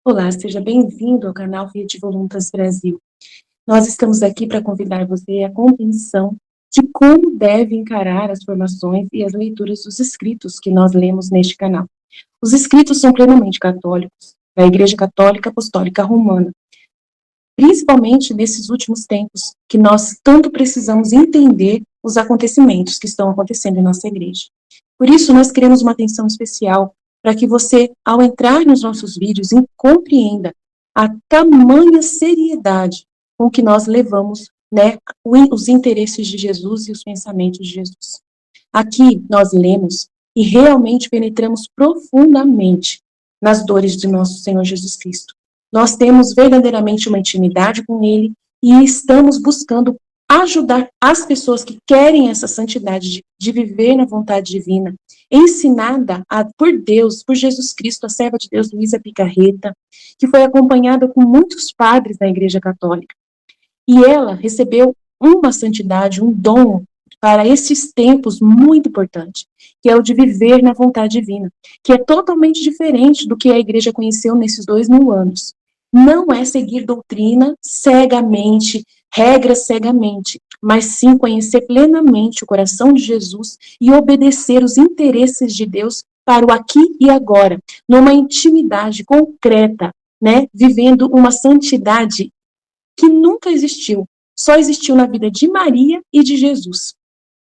Olá, seja bem-vindo ao canal Rede Voluntas Brasil. Nós estamos aqui para convidar você à compreensão de como deve encarar as formações e as leituras dos escritos que nós lemos neste canal. Os escritos são plenamente católicos, da Igreja Católica Apostólica Romana, principalmente nesses últimos tempos, que nós tanto precisamos entender os acontecimentos que estão acontecendo em nossa igreja. Por isso, nós queremos uma atenção especial para que você, ao entrar nos nossos vídeos, compreenda a tamanha seriedade com que nós levamos, né, os interesses de Jesus e os pensamentos de Jesus. Aqui nós lemos e realmente penetramos profundamente nas dores de nosso Senhor Jesus Cristo. Nós temos verdadeiramente uma intimidade com Ele e estamos buscando ajudar as pessoas que querem essa santidade de viver na vontade divina, ensinada por Deus, por Jesus Cristo, a serva de Deus, Luísa Picarreta, que foi acompanhada com muitos padres da Igreja Católica. E ela recebeu uma santidade, um dom para esses tempos muito importante, que é o de viver na vontade divina, que é totalmente diferente do que a Igreja conheceu nesses 2000 anos. Não é seguir doutrina cegamente, regras cegamente, mas sim conhecer plenamente o coração de Jesus e obedecer os interesses de Deus para o aqui e agora, numa intimidade concreta, né, vivendo uma santidade que nunca existiu, só existiu na vida de Maria e de Jesus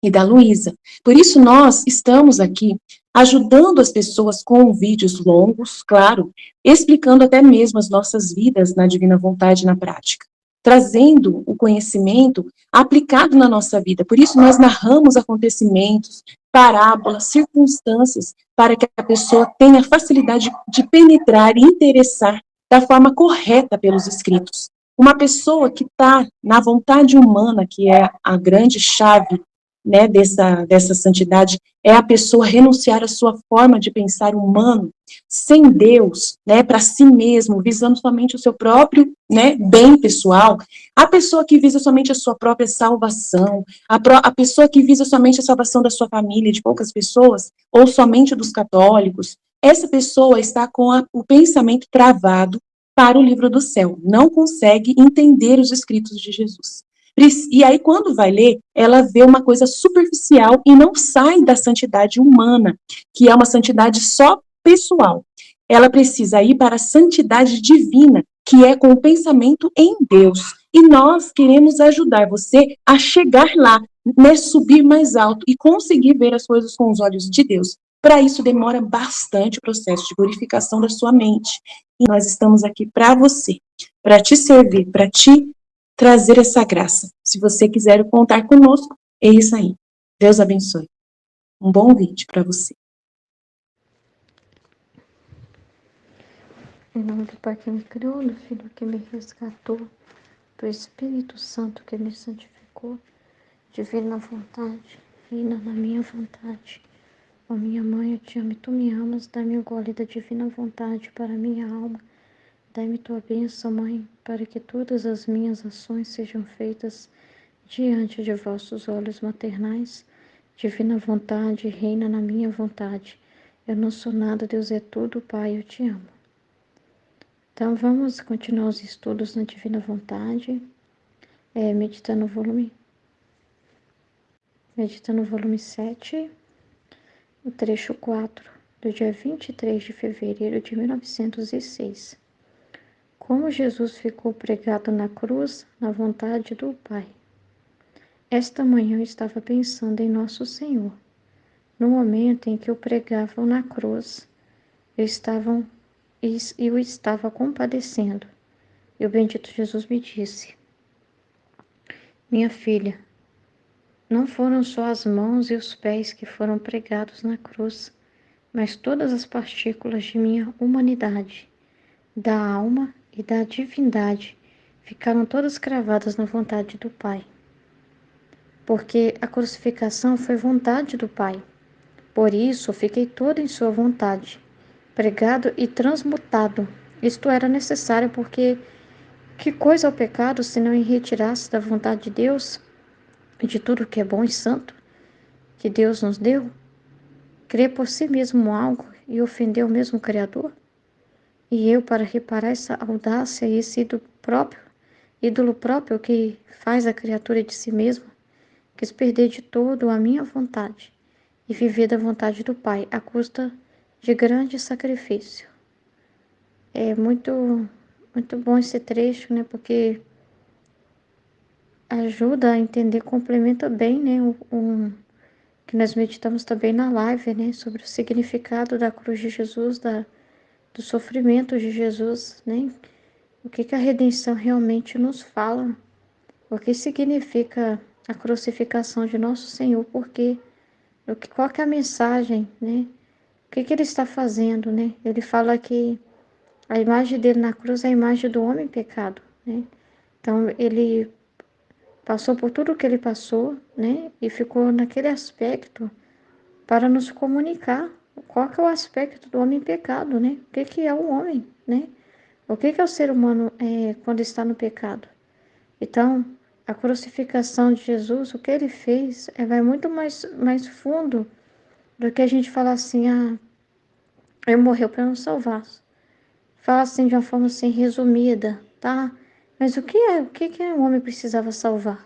e da Luísa. Por isso nós estamos aqui ajudando as pessoas com vídeos longos, claro, explicando até mesmo as nossas vidas na divina vontade na prática, trazendo o conhecimento aplicado na nossa vida. Por isso nós narramos acontecimentos, parábolas, circunstâncias, para que a pessoa tenha facilidade de penetrar e interessar da forma correta pelos escritos. Uma pessoa que está na vontade humana, que é a grande chave, né, dessa santidade, é a pessoa renunciar à sua forma de pensar humano, sem Deus, né, para si mesmo, visando somente o seu próprio, né, bem pessoal. A pessoa que visa somente a sua própria salvação, a pessoa que visa somente a salvação da sua família, de poucas pessoas, ou somente dos católicos, essa pessoa está com o pensamento travado para o livro do céu, não consegue entender os escritos de Jesus. E aí, quando vai ler, ela vê uma coisa superficial e não sai da santidade humana, que é uma santidade só pessoal. Ela precisa ir para a santidade divina, que é com o pensamento em Deus. E nós queremos ajudar você a chegar lá, né, subir mais alto e conseguir ver as coisas com os olhos de Deus. Para isso, demora bastante o processo de purificação da sua mente. E nós estamos aqui para você, para te servir, para te trazer essa graça. Se você quiser contar conosco, é isso aí. Deus abençoe. Um bom vídeo para você. Em nome do Pai que me criou, do Filho que me resgatou, do Espírito Santo que me santificou, divina vontade, reina na minha vontade. Ó minha mãe, eu te amo e tu me amas, dai-me o gole da divina vontade para a minha alma. Dai-me tua bênção, Mãe, para que todas as minhas ações sejam feitas diante de vossos olhos maternais. Divina vontade, reina na minha vontade. Eu não sou nada, Deus é tudo, Pai, eu te amo. Então vamos continuar os estudos na divina vontade, meditando o volume 7, o trecho 4, do dia 23 de fevereiro de 1906. Como Jesus ficou pregado na cruz, na vontade do Pai. Esta manhã eu estava pensando em Nosso Senhor. No momento em que o pregavam na cruz, eu estava compadecendo. E o bendito Jesus me disse: minha filha, não foram só as mãos e os pés que foram pregados na cruz, mas todas as partículas de minha humanidade, da alma e da divindade, ficaram todas cravadas na vontade do Pai. Porque a crucificação foi vontade do Pai. Por isso, fiquei todo em sua vontade, pregado e transmutado. Isto era necessário porque que coisa é o pecado se não em retirar-se da vontade de Deus e de tudo que é bom e santo? que Deus nos deu? Crer por si mesmo algo e ofender o mesmo Criador? E eu, para reparar essa audácia e esse ídolo próprio que faz a criatura de si mesma, quis perder de todo a minha vontade e viver da vontade do Pai, à custa de grande sacrifício. É muito bom esse trecho, né? Porque ajuda a entender, complementa bem, né? Que nós meditamos também na live, né? Sobre o significado da cruz de Jesus, do sofrimento de Jesus, né? O que a redenção realmente nos fala, o que significa a crucificação de nosso Senhor, porque qual que é a mensagem, né? O que ele está fazendo, né? Ele fala que a imagem dele na cruz é a imagem do homem pecado, né? Então, ele passou por tudo o que ele passou, né? E ficou naquele aspecto para nos comunicar qual que é o aspecto do homem pecado, né? O que que é o homem, né? O que que é o ser humano quando está no pecado? Então, a crucificação de Jesus, o que ele fez, vai muito mais fundo do que a gente falar assim, ele morreu para nos salvar. Fala assim de uma forma assim resumida, tá? Mas o que o homem precisava salvar?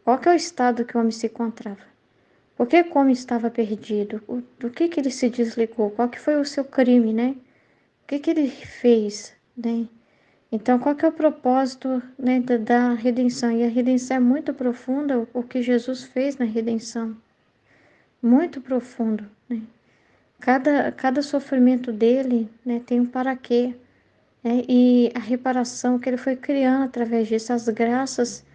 Qual que é o estado que o homem se encontrava? Por que o homem estava perdido? Do que ele se desligou? Qual que foi o seu crime, né? O que ele fez, né? Então, qual que é o propósito, né, da redenção? E a redenção é muito profunda, o que Jesus fez na redenção. Muito profundo, né? Cada sofrimento dele, né, tem um para quê, né? E a reparação que ele foi criando através disso, as graças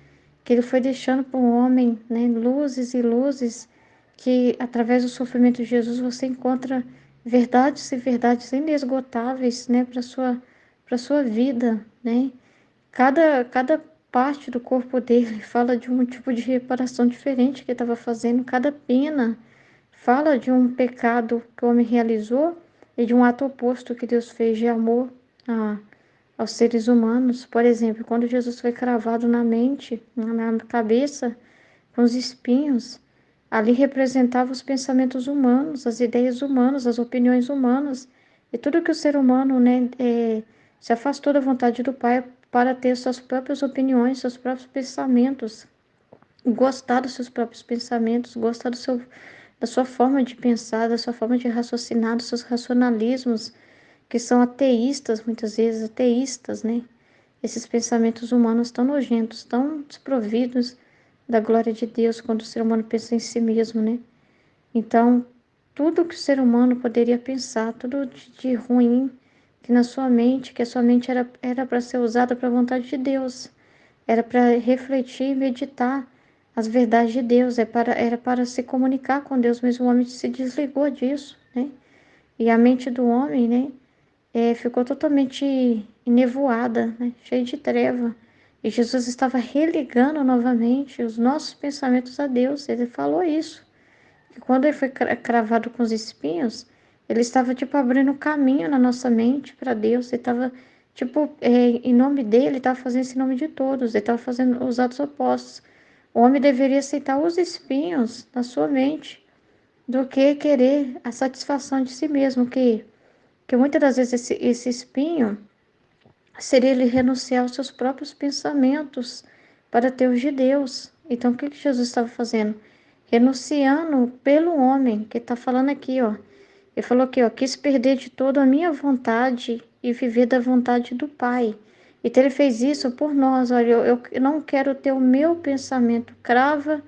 que ele foi deixando para o homem, né, luzes e luzes, que através do sofrimento de Jesus você encontra verdades e verdades inesgotáveis, né, para sua vida, né? Cada parte do corpo dele fala de um tipo de reparação diferente que ele estava fazendo. Cada pena fala de um pecado que o homem realizou e de um ato oposto que Deus fez de amor a, aos seres humanos. Por exemplo, quando Jesus foi cravado na mente, na cabeça, com os espinhos, ali representava os pensamentos humanos, as ideias humanas, as opiniões humanas e tudo que o ser humano, né, se afastou da vontade do Pai para ter suas próprias opiniões, seus próprios pensamentos, gostar dos seus próprios pensamentos, gostar da sua forma de pensar, da sua forma de raciocinar, dos seus racionalismos, que são ateístas, muitas vezes ateístas, né? Esses pensamentos humanos tão nojentos, tão desprovidos da glória de Deus quando o ser humano pensa em si mesmo, né? Então, tudo que o ser humano poderia pensar, tudo de ruim, que na sua mente, que a sua mente era para ser usada para a vontade de Deus, era para refletir e meditar as verdades de Deus, era para se comunicar com Deus, mas o homem se desligou disso, né? E a mente do homem, né, ficou totalmente enevoada, né, cheia de treva. E Jesus estava religando novamente os nossos pensamentos a Deus. Ele falou isso. E quando ele foi cravado com os espinhos, ele estava, tipo, abrindo caminho na nossa mente para Deus. Ele estava, tipo, em nome dele, ele estava fazendo esse nome de todos. Ele estava fazendo os atos opostos. O homem deveria aceitar os espinhos na sua mente do que querer a satisfação de si mesmo, que muitas das vezes esse espinho seria ele renunciar aos seus próprios pensamentos para ter os de Deus. Então, o que Jesus estava fazendo? Renunciando pelo homem, que está falando aqui, ó. Ele falou aqui, ó, quis perder de todo a minha vontade e viver da vontade do Pai. Então, ele fez isso por nós. Olha, eu não quero ter o meu pensamento. Crava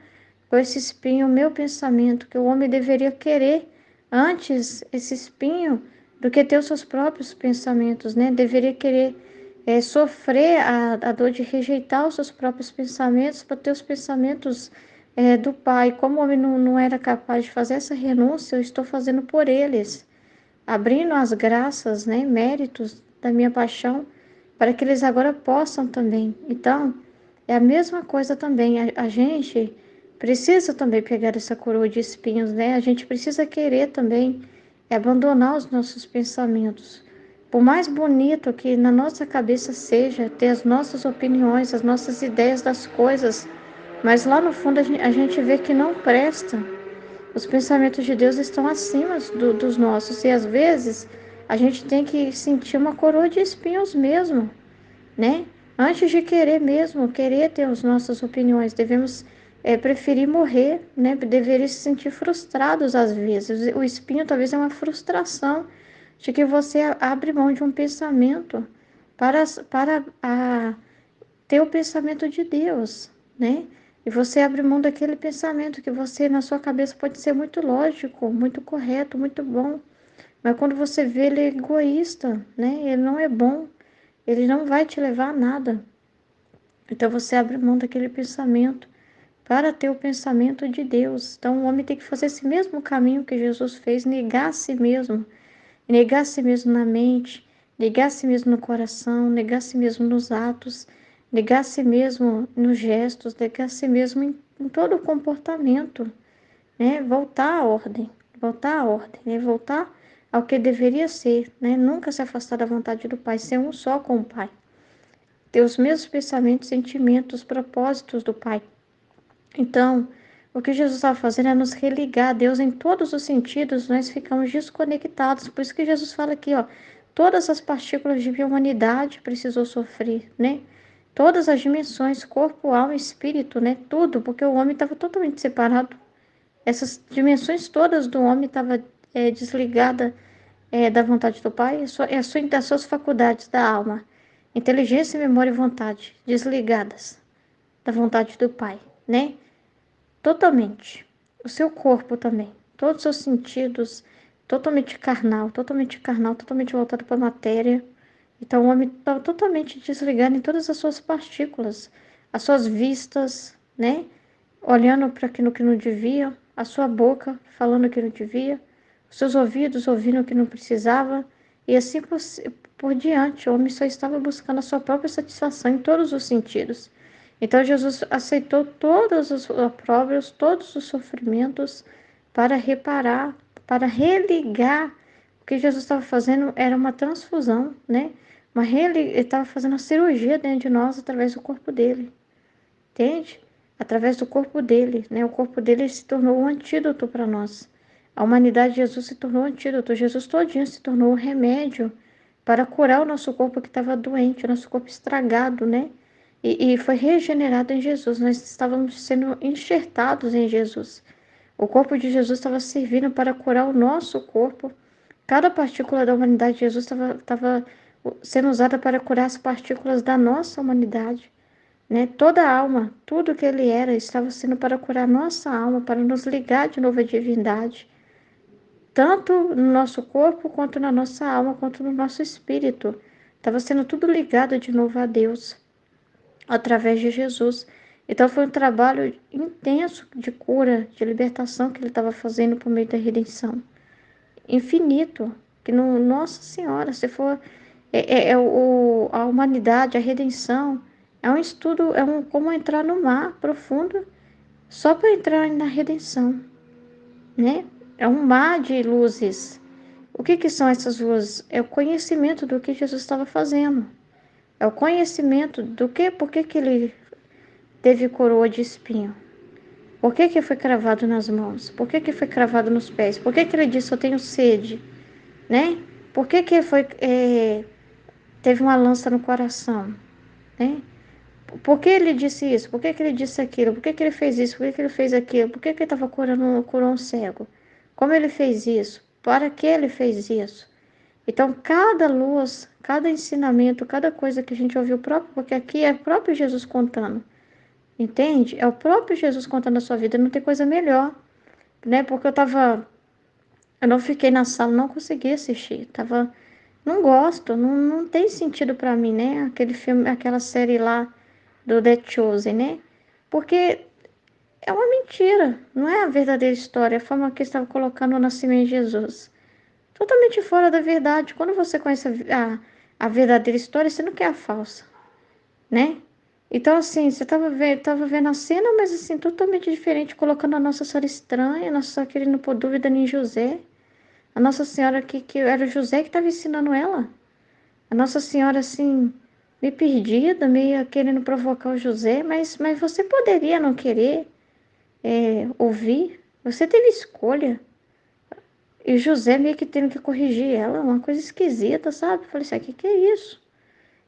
com esse espinho o meu pensamento, que o homem deveria querer antes esse espinho do que ter os seus próprios pensamentos, né? Deveria querer sofrer a dor de rejeitar os seus próprios pensamentos para ter os pensamentos do Pai. Como o homem não era capaz de fazer essa renúncia, eu estou fazendo por eles, abrindo as graças, né, méritos da minha paixão, para que eles agora possam também. Então, é a mesma coisa também. A gente precisa também pegar essa coroa de espinhos, né? A gente precisa querer também abandonar os nossos pensamentos. Por mais bonito que na nossa cabeça seja ter as nossas opiniões, as nossas ideias das coisas, mas lá no fundo a gente vê que não presta. Os pensamentos de Deus estão acima dos nossos. E às vezes a gente tem que sentir uma coroa de espinhos mesmo, né? Antes de querer mesmo, querer ter as nossas opiniões, devemos preferir morrer, né? Deveria se sentir frustrados às vezes. O espinho talvez é uma frustração de que você abre mão de um pensamento para ter o pensamento de Deus, né? E você abre mão daquele pensamento que você, na sua cabeça, pode ser muito lógico, muito correto, muito bom. Mas quando você vê, ele é egoísta, né? Ele não é bom, ele não vai te levar a nada. Então você abre mão daquele pensamento para ter o pensamento de Deus. Então o homem tem que fazer esse mesmo caminho que Jesus fez, negar a si mesmo na mente, negar a si mesmo no coração, negar a si mesmo nos atos, negar a si mesmo nos gestos, negar a si mesmo em todo o comportamento, né? Voltar à ordem, né? Voltar ao que deveria ser, né? Nunca se afastar da vontade do Pai, ser um só com o Pai. Ter os mesmos pensamentos, sentimentos, propósitos do Pai. Então, o que Jesus estava fazendo é nos religar a Deus em todos os sentidos, nós ficamos desconectados. Por isso que Jesus fala aqui, ó, todas as partículas de minha humanidade precisou sofrer, né? Todas as dimensões, corpo, alma, espírito, né? Tudo, porque o homem estava totalmente separado. Essas dimensões todas do homem estavam desligadas da vontade do Pai, das suas faculdades da alma, inteligência, memória e vontade, desligadas da vontade do Pai, né? Totalmente. O seu corpo também. Todos os seus sentidos, totalmente carnal, totalmente voltado para a matéria. Então o homem estava totalmente desligado em todas as suas partículas, as suas vistas, né? Olhando para aquilo que não devia, a sua boca falando o que não devia, os seus ouvidos ouvindo o que não precisava, e assim por diante. O homem só estava buscando a sua própria satisfação em todos os sentidos. Então Jesus aceitou todos os opróbrios, todos os sofrimentos para reparar, para religar. O que Jesus estava fazendo era uma transfusão, né? Ele estava fazendo uma cirurgia dentro de nós através do corpo dele, entende? Através do corpo dele, né? O corpo dele se tornou um antídoto para nós. A humanidade de Jesus se tornou um antídoto. Jesus todinho se tornou um remédio para curar o nosso corpo que estava doente, o nosso corpo estragado, né? E foi regenerado em Jesus. Nós estávamos sendo enxertados em Jesus. O corpo de Jesus estava servindo para curar o nosso corpo. Cada partícula da humanidade de Jesus estava sendo usada para curar as partículas da nossa humanidade, né? Toda a alma, tudo que ele era, estava sendo para curar nossa alma, para nos ligar de novo à divindade, tanto no nosso corpo, quanto na nossa alma, quanto no nosso espírito. Estava sendo tudo ligado de novo a Deus, através de Jesus. Então foi um trabalho intenso de cura, de libertação que ele estava fazendo por meio da redenção. Infinito, que no, Nossa Senhora, se for a humanidade, a redenção, é um estudo, como entrar no mar profundo, só para entrar na redenção, né? É um mar de luzes. O que são essas luzes? É o conhecimento do que Jesus estava fazendo. É o conhecimento por que ele teve coroa de espinho. Por que foi cravado nas mãos? Por que foi cravado nos pés? Por que ele disse, eu tenho sede? Né? Por que teve uma lança no coração? Né? Por que ele disse isso? Por que ele disse aquilo? Por que ele fez isso? Por que ele fez aquilo? Por que ele estava curando um cego? Como ele fez isso? Para que ele fez isso? Então, cada luz, cada ensinamento, cada coisa que a gente ouviu próprio, porque aqui é o próprio Jesus contando, entende? É o próprio Jesus contando a sua vida, não tem coisa melhor, né? Porque eu não fiquei na sala, não consegui assistir, não gosto, não tem sentido para mim, né? Aquele filme, aquela série lá do The Chosen, né? Porque é uma mentira, não é a verdadeira história, a forma que estava colocando o nascimento de Jesus. Totalmente fora da verdade. Quando você conhece a verdadeira história, você não quer a falsa, né? Então, assim, você tava vendo a cena, mas assim, totalmente diferente, colocando a Nossa Senhora estranha, a Nossa Senhora querendo pôr dúvida em José. A Nossa Senhora que era o José que estava ensinando ela. A Nossa Senhora, assim, meio perdida, meio querendo provocar o José, mas você poderia não querer ouvir, Você teve escolha. E José meio que tendo que corrigir ela, uma coisa esquisita, sabe? Eu falei assim, que é isso?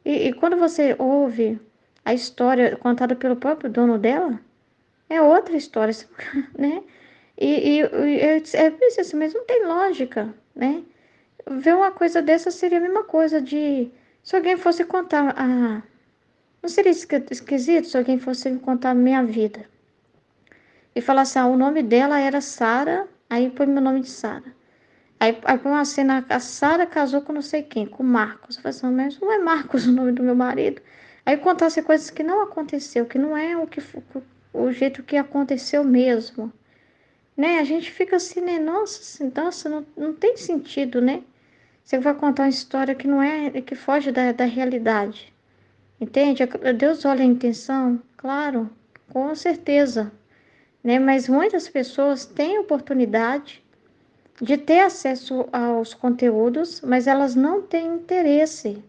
E quando você ouve a história contada pelo próprio dono dela, é outra história, né? Eu pensei assim, mas não tem lógica, né? Ver uma coisa dessa seria a mesma coisa de... Se alguém fosse contar a... Não seria esquisito se alguém fosse me contar a minha vida? E falar assim, o nome dela era Sara, aí põe meu nome de Sara. Aí põe uma cena, a Sara casou com não sei quem, com Marcos. Eu falei assim, mas não é Marcos o nome do meu marido? Aí contasse coisas que não aconteceu, que não é o jeito que aconteceu mesmo. Né? A gente fica assim, né? Nossa, não tem sentido, né? Você vai contar uma história que não é, que foge da realidade. Entende? Deus olha a intenção, claro, com certeza, né? Mas muitas pessoas têm oportunidade de ter acesso aos conteúdos, mas elas não têm interesse,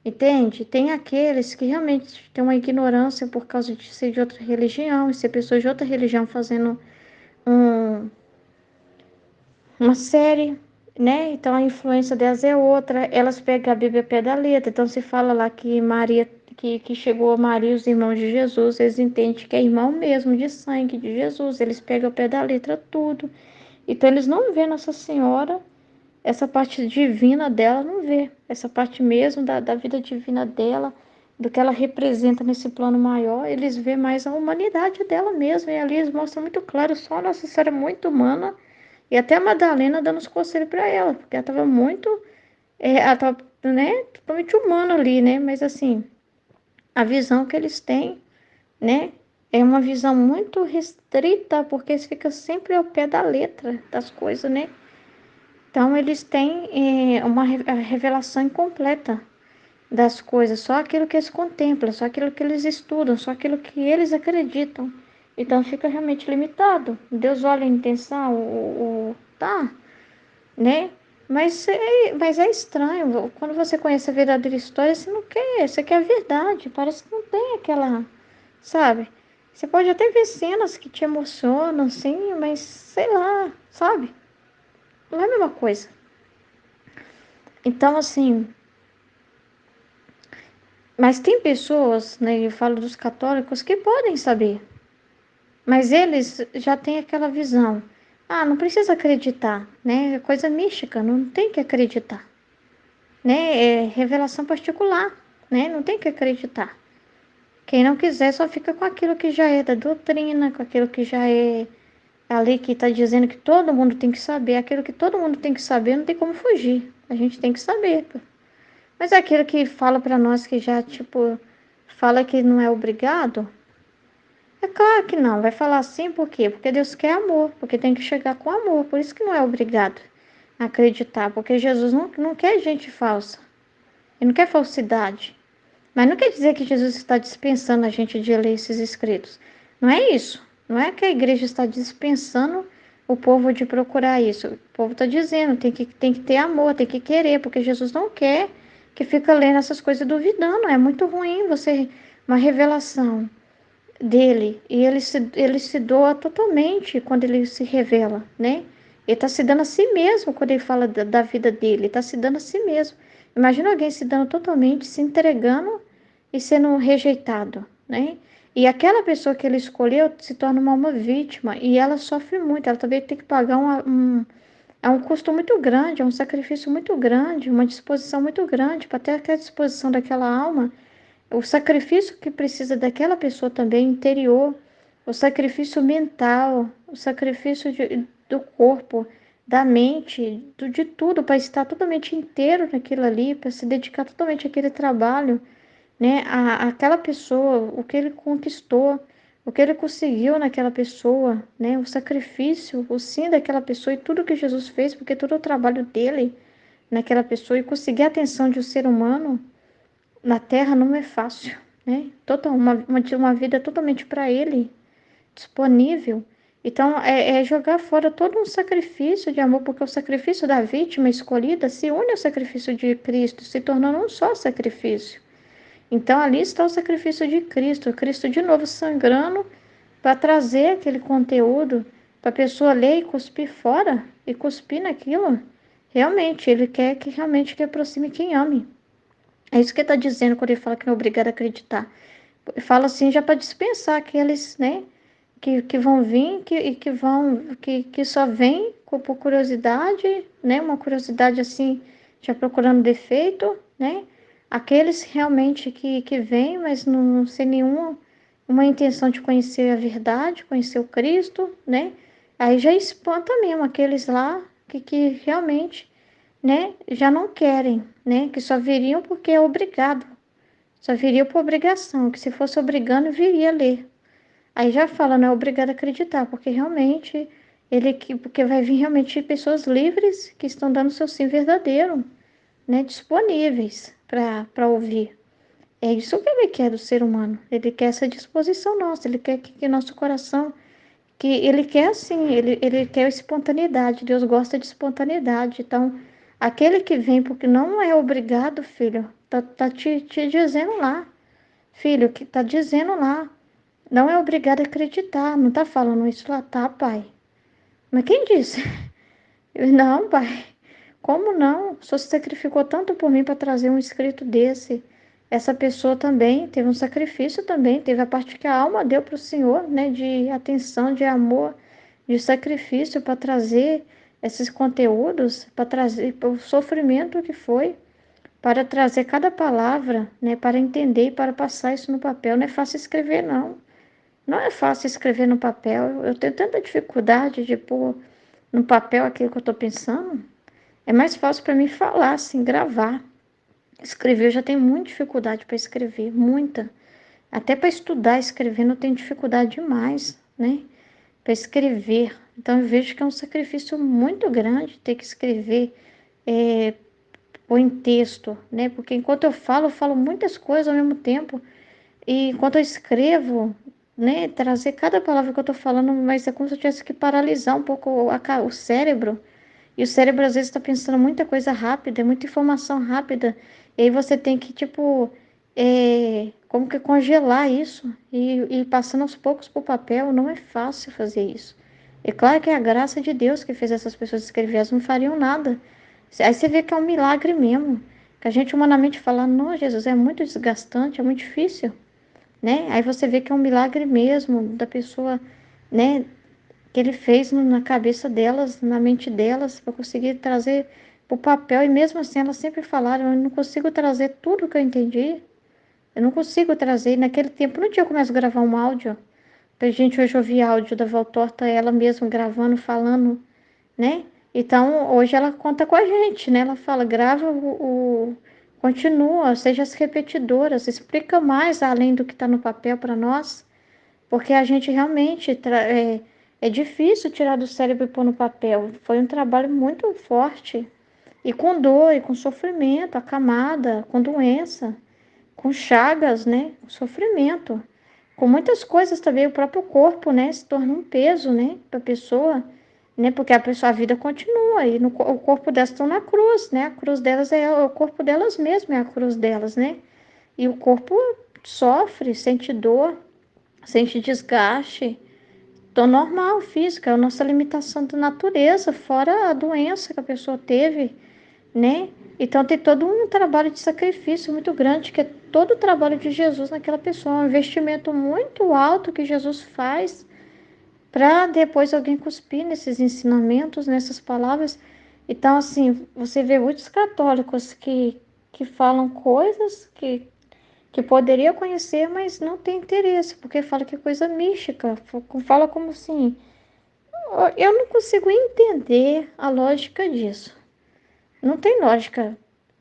entende? Tem aqueles que realmente têm uma ignorância por causa de ser de outra religião, e ser pessoas de outra religião fazendo um, uma série, né? Então a influência delas é outra, elas pegam a Bíblia ao pé da letra, então se fala lá que Maria, que chegou a Maria e os irmãos de Jesus, eles entendem que é irmão mesmo de sangue de Jesus, eles pegam ao pé da letra tudo, então eles não vê Nossa Senhora, essa parte divina dela, não vê, essa parte mesmo da vida divina dela, do que ela representa nesse plano maior, eles vê mais a humanidade dela mesmo, e ali eles mostram muito claro, só a Nossa Senhora é muito humana. E até a Madalena dando os conselhos para ela, porque ela estava muito, ela estava, né, totalmente humana ali, né? Mas assim, a visão que eles têm, né, é uma visão muito restrita, porque eles ficam sempre ao pé da letra das coisas, né? Então eles têm a revelação incompleta das coisas, só aquilo que eles contemplam, só aquilo que eles estudam, só aquilo que eles acreditam. Então fica realmente limitado. Deus olha a intenção, tá, né? Mas é estranho, quando você conhece a verdadeira história, você não quer, você quer a verdade, parece que não tem aquela, sabe? Você pode até ver cenas que te emocionam, assim, mas sei lá, sabe? Não é a mesma coisa. Então, assim, mas tem pessoas, né, eu falo dos católicos, que podem saber, mas eles já têm aquela visão. Ah, não precisa acreditar, né? É coisa mística, não tem que acreditar. Né? É revelação particular, né? Não tem que acreditar. Quem não quiser só fica com aquilo que já é da doutrina, com aquilo que já é ali que está dizendo que todo mundo tem que saber. Aquilo que todo mundo tem que saber não tem como fugir. A gente tem que saber. Pô. Mas é aquilo que fala para nós que já, tipo, fala que não é obrigado. É claro que não. Vai falar assim por quê? Porque Deus quer amor. Porque tem que chegar com amor. Por isso que não é obrigado a acreditar. Porque Jesus não quer gente falsa. Ele não quer falsidade. Mas não quer dizer que Jesus está dispensando a gente de ler esses escritos. Não é isso. Não é que a igreja está dispensando o povo de procurar isso. O povo está dizendo, tem que ter amor, tem que querer, porque Jesus não quer que fica lendo essas coisas duvidando. É muito ruim você, uma revelação dele, e ele se doa totalmente quando ele se revela, né? Ele está se dando a si mesmo quando ele fala da vida dele, ele está se dando a si mesmo. Imagina alguém se dando totalmente, se entregando e sendo rejeitado, né? E aquela pessoa que ele escolheu se torna uma vítima e ela sofre muito, ela também tem que pagar é um custo muito grande, é um sacrifício muito grande, uma disposição muito grande para ter aquela disposição daquela alma, o sacrifício que precisa daquela pessoa também interior, o sacrifício mental, o sacrifício do corpo, da mente, de tudo, para estar totalmente inteiro naquilo ali, para se dedicar totalmente àquele trabalho, né? Aquela pessoa, o que ele conquistou, o que ele conseguiu naquela pessoa, né? O sacrifício, o sim daquela pessoa e tudo que Jesus fez, porque todo o trabalho dele naquela pessoa e conseguir a atenção de um ser humano na Terra não é fácil, né? Uma vida totalmente para ele, disponível. Então, é jogar fora todo um sacrifício de amor, porque o sacrifício da vítima escolhida se une ao sacrifício de Cristo, se tornando um só sacrifício. Então, ali está o sacrifício de Cristo, Cristo de novo sangrando para trazer aquele conteúdo, para a pessoa ler e cuspir fora, e cuspir naquilo. Realmente, ele quer que realmente que aproxime quem ame. É isso que ele está dizendo quando ele fala que não é obrigado a acreditar. Fala assim já para dispensar aqueles, né, que vão vir que só vêm por curiosidade, né, uma curiosidade assim, já procurando defeito, né, aqueles realmente que vêm, mas não sem nenhuma uma intenção de conhecer a verdade, conhecer o Cristo, né, aí já espanta mesmo aqueles lá que realmente, né, já não querem, né, que só viriam porque é obrigado, só viria por obrigação, que se fosse obrigando, viria ler. Aí já fala, não é obrigado a acreditar, porque realmente porque vai vir realmente pessoas livres que estão dando seu sim verdadeiro, né, disponíveis para ouvir. É isso que ele quer do ser humano. Ele quer essa disposição nossa, ele quer que nosso coração, que ele quer assim, ele quer espontaneidade. Deus gosta de espontaneidade. Então, aquele que vem porque não é obrigado, filho, tá te dizendo lá, filho, que tá dizendo lá. Não é obrigado a acreditar. Não tá falando isso lá, tá, pai? Mas quem disse? Não, pai. Como não? O senhor se sacrificou tanto por mim para trazer um escrito desse. Essa pessoa também teve um sacrifício também, teve a parte que a alma deu para o Senhor, né? De atenção, de amor, de sacrifício para trazer esses conteúdos, para trazer o sofrimento que foi, para trazer cada palavra, né? Para entender e para passar isso no papel. Não é fácil escrever, não. Não é fácil escrever no papel. Eu tenho tanta dificuldade de pôr no papel aquilo que eu estou pensando. É mais fácil para mim falar, assim, gravar. Escrever, eu já tenho muita dificuldade para escrever, muita. Até para estudar escrevendo eu tenho dificuldade demais, né? Para escrever. Então eu vejo que é um sacrifício muito grande ter que escrever ou em texto, né? Porque enquanto eu falo muitas coisas ao mesmo tempo. E enquanto eu escrevo, né, trazer cada palavra que eu estou falando, mas é como se eu tivesse que paralisar um pouco o cérebro. E o cérebro às vezes está pensando muita coisa rápida, muita informação rápida. E aí você tem que, tipo, como que congelar isso e passando aos poucos para o papel. Não é fácil fazer isso. É claro que é a graça de Deus que fez essas pessoas escrever, elas não fariam nada. Aí você vê que é um milagre mesmo. Que a gente humanamente fala, não, Jesus, é muito desgastante, é muito difícil, né? Aí você vê que é um milagre mesmo da pessoa, né? Que ele fez na cabeça delas, na mente delas, para conseguir trazer para o papel. E mesmo assim, elas sempre falaram: eu não consigo trazer tudo que eu entendi. Eu não consigo trazer. E naquele tempo, no dia eu começo a gravar um áudio. A gente hoje ouvir áudio da Valtorta, ela mesma gravando, falando, né? Então, hoje ela conta com a gente, né? Ela fala, grava continua, seja as repetidoras, explica mais além do que está no papel para nós, porque a gente realmente é difícil tirar do cérebro e pôr no papel. Foi um trabalho muito forte e com dor e com sofrimento, acamada, com doença, com chagas, né? Com sofrimento, com muitas coisas também. O próprio corpo, né? Se torna um peso, né? Para a pessoa, né? Porque a vida continua e o corpo delas estão na cruz, né? A cruz delas é o corpo delas mesmo, é a cruz delas, né? E o corpo sofre, sente dor, sente desgaste. Tô normal, física, é a nossa limitação da natureza, fora a doença que a pessoa teve, né? Então tem todo um trabalho de sacrifício muito grande, que é todo o trabalho de Jesus naquela pessoa, um investimento muito alto que Jesus faz para depois alguém cuspir nesses ensinamentos, nessas palavras. Então, assim, você vê muitos católicos que falam coisas que poderia conhecer, mas não tem interesse, porque fala que é coisa mística, fala como assim. Eu não consigo entender a lógica disso. Não tem lógica.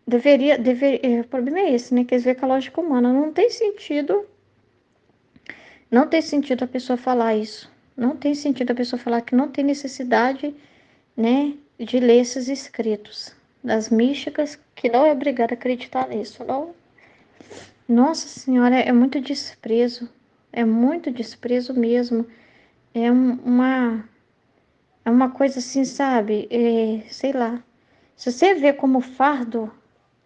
O problema é esse, né? Quer dizer que a lógica humana não tem sentido. Não tem sentido a pessoa falar isso. Não tem sentido a pessoa falar que não tem necessidade, né, de ler esses escritos das místicas, que não é obrigada a acreditar nisso, não. Nossa Senhora, é muito desprezo mesmo. É uma coisa assim, sabe? Sei lá. Se você vê como fardo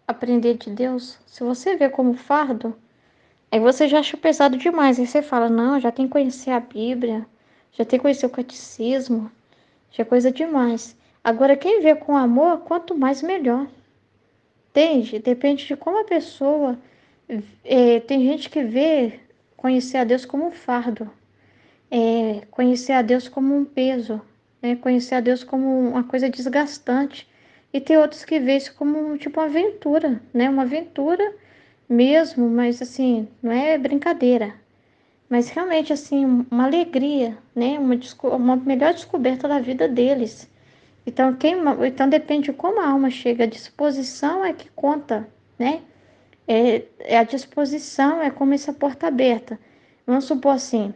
aprender de Deus, se você vê como fardo, aí você já acha pesado demais. Aí você fala, não, já tem que conhecer a Bíblia, já tem que conhecer o catecismo, já é coisa demais. Agora, quem vê com amor, quanto mais melhor. Entende? Depende de como a pessoa. Tem gente que vê conhecer a Deus como um fardo, conhecer a Deus como um peso, né? Conhecer a Deus como uma coisa desgastante. E tem outros que vê isso como tipo uma aventura, né? Uma aventura mesmo, mas assim, não é brincadeira. Mas realmente, assim, uma alegria, né? Uma melhor descoberta da vida deles. Então, então depende de como a alma chega. A disposição é que conta, né? É a disposição, é como essa porta aberta. Vamos supor assim,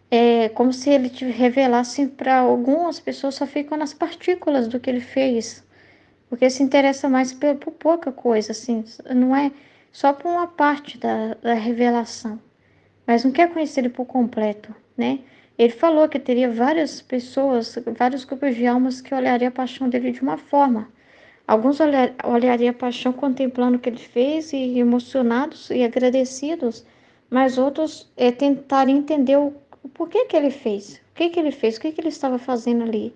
é como se ele te revelasse para algumas pessoas, só ficam nas partículas do que ele fez. Porque se interessa mais por pouca coisa, assim, não é só por uma parte da revelação, mas não quer conhecer ele por completo, né? Ele falou que teria várias pessoas, vários grupos de almas que olhariam a paixão dele de uma forma. Alguns olhariam a paixão contemplando o que ele fez e emocionados e agradecidos, mas outros tentariam entender o porquê que ele fez, o que que ele fez, o que que ele estava fazendo ali,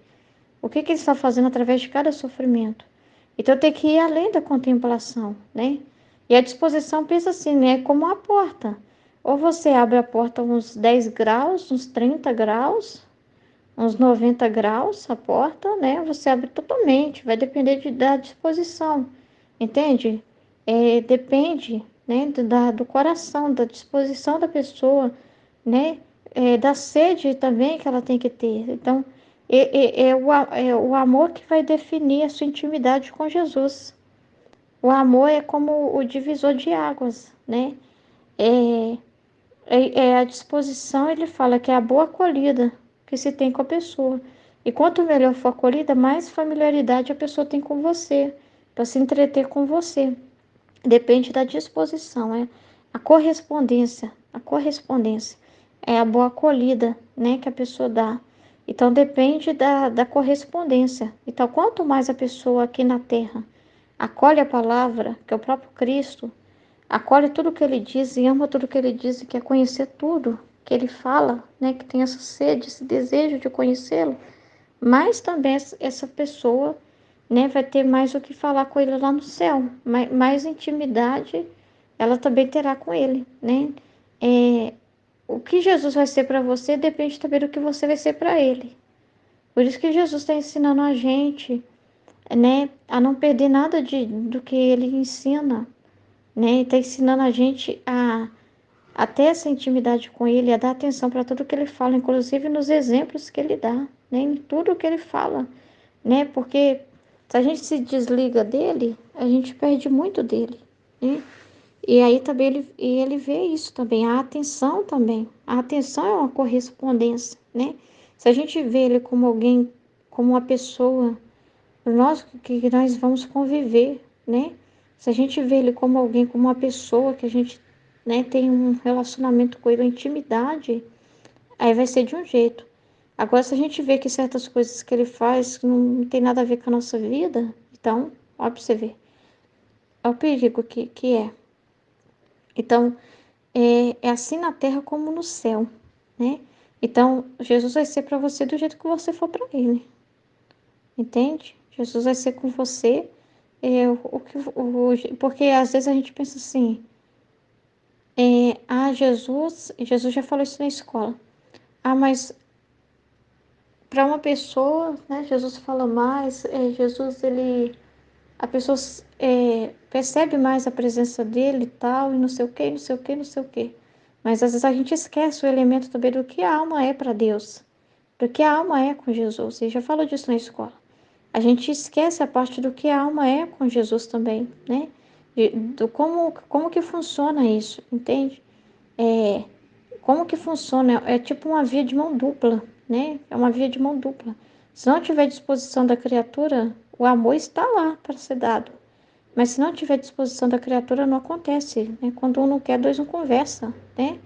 o que que ele está fazendo através de cada sofrimento. Então tem que ir além da contemplação, né? E a disposição pensa assim, né? Como uma porta. Ou você abre a porta uns 10 graus, uns 30 graus, uns 90 graus a porta, né? Você abre totalmente, vai depender da disposição, entende? Depende, né, do coração, da disposição da pessoa, né? Da sede também que ela tem que ter. Então, é o amor que vai definir a sua intimidade com Jesus. O amor é como o divisor de águas, né? É, é a disposição, ele fala que é a boa acolhida que se tem com a pessoa. E quanto melhor for a acolhida, mais familiaridade a pessoa tem com você, para se entreter com você. Depende da disposição, é a correspondência é a boa acolhida, né, que a pessoa dá. Então depende da correspondência. Então quanto mais a pessoa aqui na Terra acolhe a palavra, que é o próprio Cristo, acolhe tudo que ele diz e ama tudo que ele diz e quer conhecer tudo que ele fala, né, que tem essa sede, esse desejo de conhecê-lo, mas também essa pessoa, né, vai ter mais o que falar com ele lá no céu, mais intimidade ela também terá com ele, né? É, o que Jesus vai ser para você depende também do que você vai ser para ele. Por isso que Jesus está ensinando a gente, né, a não perder nada do que ele ensina, né? Está ensinando a gente a ter essa intimidade com ele, a dar atenção para tudo que ele fala, inclusive nos exemplos que ele dá, né? Em tudo que ele fala, né? Porque se a gente se desliga dele, a gente perde muito dele, né? E aí também ele vê isso também, a atenção também. A atenção é uma correspondência, né? Se a gente vê ele como alguém, como uma pessoa, nós que nós vamos conviver, né? Se a gente vê ele como alguém, como uma pessoa que a gente, né, tem um relacionamento com ele, uma intimidade, aí vai ser de um jeito. Agora, se a gente vê que certas coisas que ele faz não tem nada a ver com a nossa vida, então, ó pra você ver, é o perigo que é. Então, é assim na terra como no céu, né? Então, Jesus vai ser para você do jeito que você for para ele, entende? Jesus vai ser com você, porque às vezes a gente pensa assim, Jesus já falou isso na escola. Ah, mas para uma pessoa, né, Jesus fala mais, a pessoa percebe mais a presença dele e tal, e não sei o que, não sei o que, não sei o que. Mas às vezes a gente esquece o elemento também do que a alma é para Deus, do que a alma é com Jesus. E já falou disso na escola. A gente esquece a parte do que a alma é com Jesus também, né? Do como que funciona isso, entende? É, como que funciona? É tipo uma via de mão dupla, né? É uma via de mão dupla. Se não tiver disposição da criatura, o amor está lá para ser dado. Mas se não tiver disposição da criatura, não acontece, né? Quando um não quer, dois não conversa, né?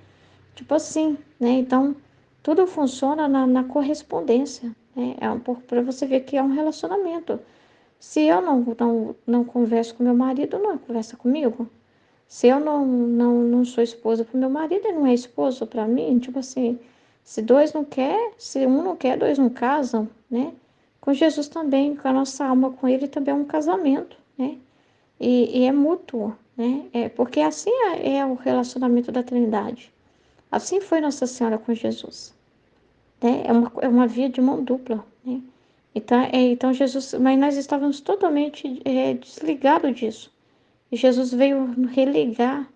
Tipo assim, né? Então, tudo funciona na correspondência, né? Para você ver que é um relacionamento. Se eu não converso com meu marido, não conversa comigo. Se eu não sou esposa para meu marido, ele não é esposo para mim, tipo assim, Se dois não quer, se um não quer, dois não casam, né? Com Jesus também, com a nossa alma com ele também é um casamento, né? E é mútuo, né? Porque assim é o relacionamento da Trindade. Assim foi Nossa Senhora com Jesus, né? É uma via de mão dupla, né? Então Jesus, mas nós estávamos totalmente desligados disso. E Jesus veio religar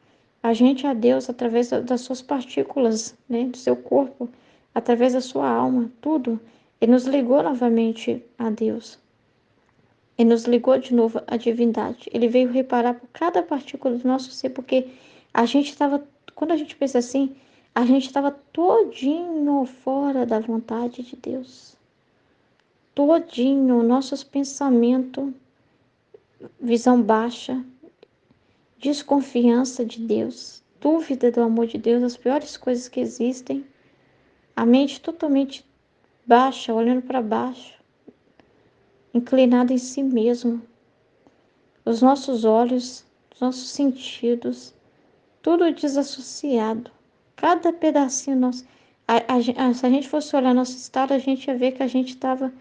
a gente a Deus através das suas partículas, né? Do seu corpo, através da sua alma, tudo. Ele nos ligou novamente a Deus. Ele nos ligou de novo à divindade. Ele veio reparar por cada partícula do nosso ser, porque a gente estava, quando a gente pensa assim, a gente estava todinho fora da vontade de Deus. Todinho, nossos pensamentos, visão baixa, desconfiança de Deus, dúvida do amor de Deus, as piores coisas que existem, a mente totalmente baixa, olhando para baixo, inclinada em si mesmo, os nossos olhos, os nossos sentidos, tudo desassociado, cada pedacinho nosso. Se a gente fosse olhar nosso estado, a gente ia ver que a gente estava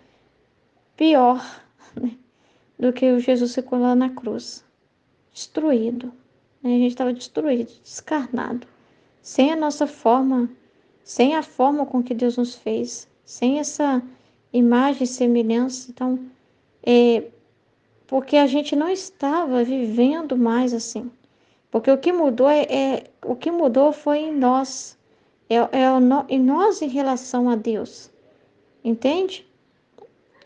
pior, né, do que o Jesus ficou lá na cruz, destruído, né? A gente estava destruído, descarnado, sem a nossa forma, sem a forma com que Deus nos fez, sem essa imagem e semelhança. Então, porque a gente não estava vivendo mais assim. Porque o que mudou o que mudou foi em nós, em nós em relação a Deus, entende?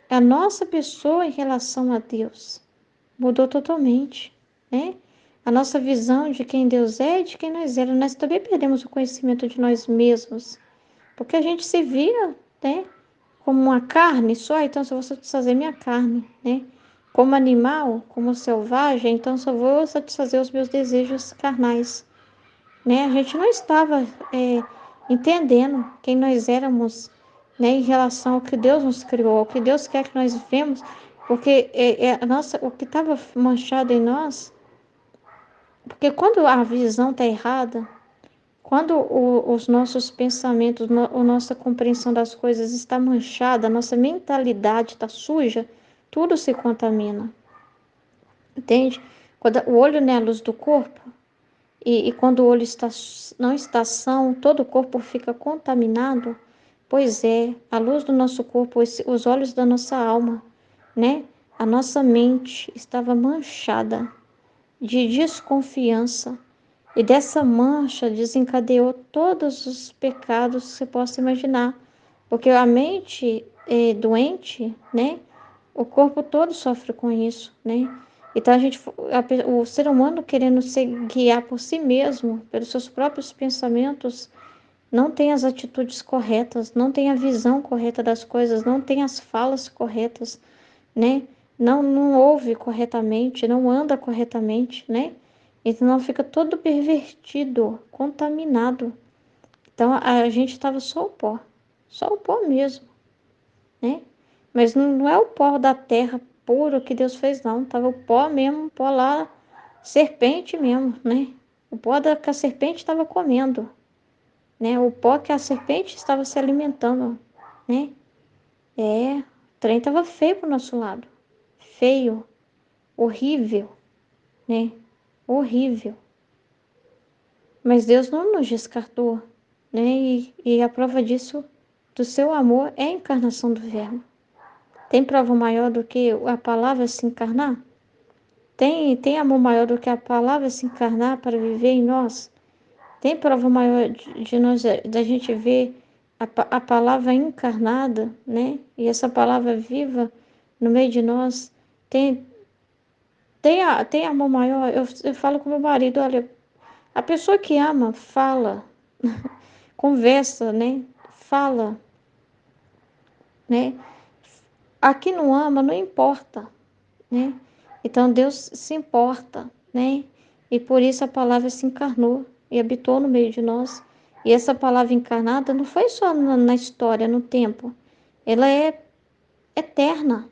A nossa pessoa em relação a Deus mudou totalmente, né? A nossa visão de quem Deus é e de quem nós éramos. Nós também perdemos o conhecimento de nós mesmos, porque a gente se via, né, como uma carne só, então só vou satisfazer minha carne, né? Como animal, como selvagem, então só vou satisfazer os meus desejos carnais, né? A gente não estava entendendo quem nós éramos, né, em relação ao que Deus nos criou, ao que Deus quer que nós vivemos, porque o que estava manchado em nós, porque quando a visão está errada, quando os nossos pensamentos, a nossa compreensão das coisas está manchada, a nossa mentalidade está suja, tudo se contamina, entende? Quando o olho não é a luz do corpo, e quando o olho não está são, todo o corpo fica contaminado. Pois é, a luz do nosso corpo, os olhos da nossa alma, né? A nossa mente estava manchada de desconfiança. E dessa mancha desencadeou todos os pecados que você possa imaginar. Porque a mente é doente, né? O corpo todo sofre com isso, né? Então o ser humano querendo se guiar por si mesmo, pelos seus próprios pensamentos, não tem as atitudes corretas, não tem a visão correta das coisas, não tem as falas corretas, né? Não ouve corretamente, não anda corretamente, né? Então fica todo pervertido, contaminado. Então a gente estava só o pó mesmo, né? Mas não é o pó da terra puro que Deus fez, não. Tava o pó mesmo, o pó lá, serpente mesmo, né? O pó que a serpente estava comendo, né? O pó que a serpente estava se alimentando, né? O trem estava feio pro nosso lado. Feio, horrível, né? Horrível. Mas Deus não nos descartou, né? E a prova disso, do seu amor, é a encarnação do Verbo. Tem prova maior do que a palavra se encarnar? Tem amor maior do que a palavra se encarnar para viver em nós? Tem prova maior de nós, da gente ver a palavra encarnada, né? E essa palavra viva no meio de nós? Tem amor maior? Eu falo com meu marido, olha, a pessoa que ama, fala, conversa, né? Fala, né? A que não ama, não importa, né? Então Deus se importa, né? E por isso a palavra se encarnou e habitou no meio de nós. E essa palavra encarnada não foi só na história, no tempo. Ela é eterna.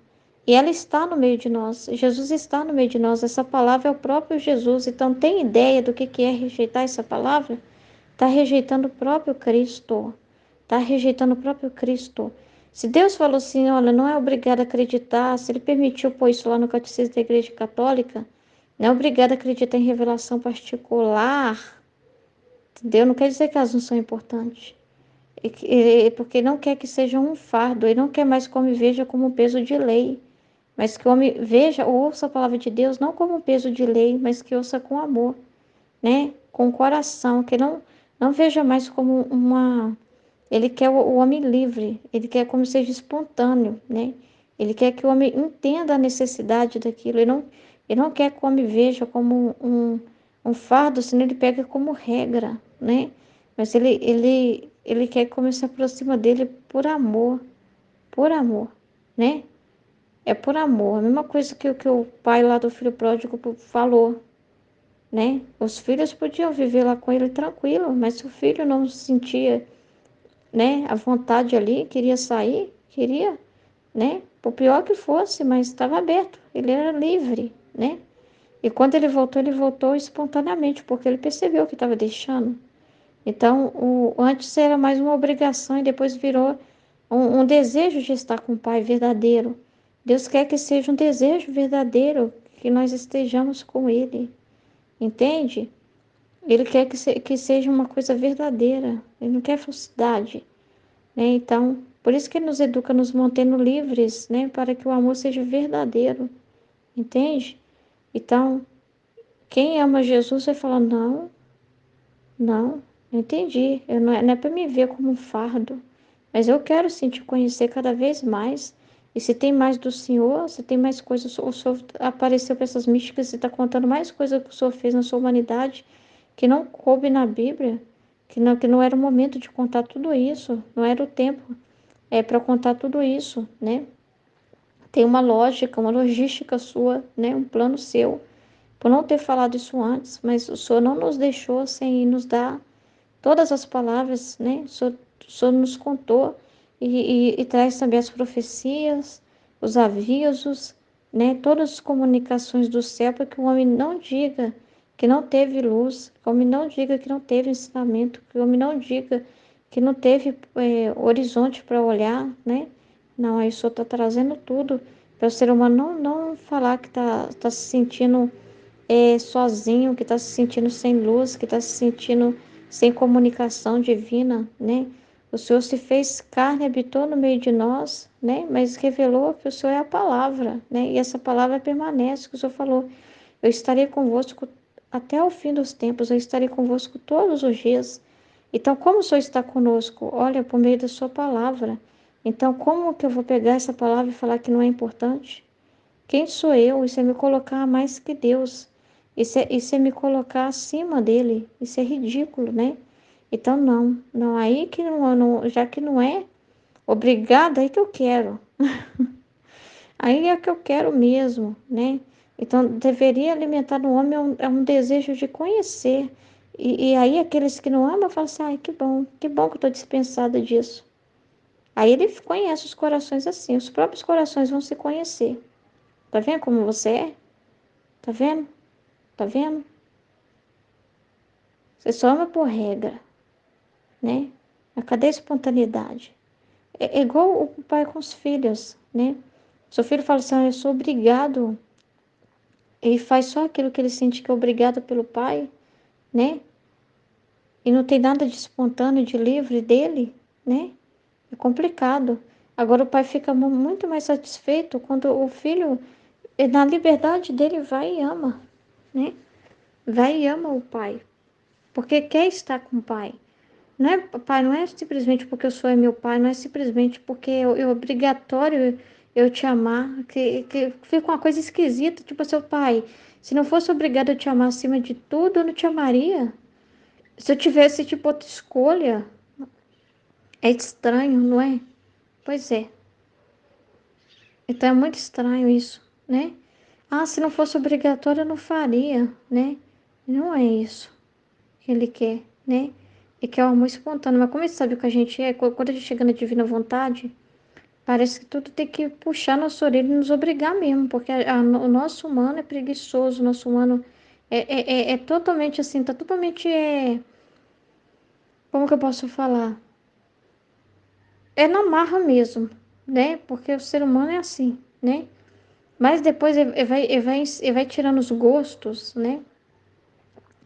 E ela está no meio de nós. Jesus está no meio de nós. Essa palavra é o próprio Jesus. Então, tem ideia do que é rejeitar essa palavra? Está rejeitando o próprio Cristo. Está rejeitando o próprio Cristo. Se Deus falou assim, olha, não é obrigado a acreditar, se Ele permitiu pôr isso lá no Catecismo da Igreja Católica, não é obrigado a acreditar em revelação particular, entendeu? Não quer dizer que elas não são importantes. Porque não quer que seja um fardo, Ele não quer mais que o homem veja como um peso de lei, mas que o homem veja ou ouça a palavra de Deus não como um peso de lei, mas que ouça com amor, né? Com o coração, que não veja mais como uma. Ele quer o homem livre, ele quer como seja espontâneo, né? Ele quer que o homem entenda a necessidade daquilo, ele não quer que o homem veja como um fardo, senão ele pega como regra, né? Mas ele quer que o homem se aproxima dele por amor, né? É por amor, a mesma coisa que o pai lá do filho pródigo falou, né? Os filhos podiam viver lá com ele tranquilo, mas se o filho não se sentia, né, à vontade ali, queria sair, queria, né? Por pior que fosse, mas estava aberto, ele era livre, né? E quando ele voltou espontaneamente, porque ele percebeu que estava deixando. Então, antes era mais uma obrigação e depois virou um desejo de estar com o Pai verdadeiro. Deus quer que seja um desejo verdadeiro, que nós estejamos com Ele, entende? Ele quer que seja uma coisa verdadeira, Ele não quer falsidade, né? Então, por isso que Ele nos educa nos mantendo livres, né? Para que o amor seja verdadeiro, entende? Então, quem ama Jesus vai falar, não entendi, não é para me ver como um fardo, mas eu quero sim te conhecer cada vez mais. E se tem mais do Senhor, se tem mais coisas, o Senhor apareceu para essas místicas, você está contando mais coisas que o Senhor fez na sua humanidade, que não coube na Bíblia, que não era o momento de contar tudo isso, não era o tempo para contar tudo isso, né? Tem uma lógica, uma logística sua, né? Um plano seu, por não ter falado isso antes, mas o Senhor não nos deixou sem nos dar todas as palavras, né? O Senhor nos contou e traz também as profecias, os avisos, né? Todas as comunicações do céu para que o homem não diga que não teve luz, que o homem não diga que não teve ensinamento, que o homem não diga que não teve horizonte para olhar, né? Não, aí o Senhor está trazendo tudo para o ser humano não falar que tá se sentindo sozinho, que está se sentindo sem luz, que está se sentindo sem comunicação divina, né? O Senhor se fez carne, habitou no meio de nós, né? Mas revelou que o Senhor é a palavra, né? E essa palavra permanece, que o Senhor falou, eu estarei convosco até o fim dos tempos, eu estarei convosco todos os dias. Então, como o Senhor está conosco? Olha, por meio da sua palavra. Então, como que eu vou pegar essa palavra e falar que não é importante? Quem sou eu? Isso é me colocar mais que Deus. Isso é me colocar acima dele. Isso é ridículo, né? Então, não, aí que já que não é obrigada, aí que eu quero. Aí é que eu quero mesmo, né? Então, deveria alimentar no homem é um desejo de conhecer. E aí aqueles que não amam falam assim, ai, que bom que eu estou dispensada disso. Aí ele conhece os corações assim, os próprios corações vão se conhecer. Tá vendo como você é? Tá vendo? Tá vendo? Você só ama por regra, né? Mas cadê a espontaneidade? É igual o pai com os filhos, né? Seu filho fala assim, eu sou obrigado. Ele faz só aquilo que ele sente que é obrigado pelo pai, né? E não tem nada de espontâneo, de livre dele, né? É complicado. Agora o pai fica muito mais satisfeito quando o filho, na liberdade dele, vai e ama, né? Vai e ama o pai, porque quer estar com o pai. Não é, pai, não é simplesmente porque o senhor é meu pai, não é simplesmente porque é obrigatório eu te amar, que fica uma coisa esquisita, tipo, seu pai, se não fosse obrigado a te amar acima de tudo, eu não te amaria. Se eu tivesse, tipo, outra escolha, é estranho, não é? Pois é. Então é muito estranho isso, né? Ah, se não fosse obrigatório, eu não faria, né? Não é isso que ele quer, né? E que é o amor espontâneo. Mas como ele sabe o que a gente é, quando a gente chega na divina vontade, parece que tudo tem que puxar nossa orelha e nos obrigar mesmo, porque o nosso humano é preguiçoso, o nosso humano é totalmente assim, tá totalmente, como que eu posso falar? é na marra mesmo, né? Porque o ser humano é assim, né? Mas depois ele vai tirando os gostos, né?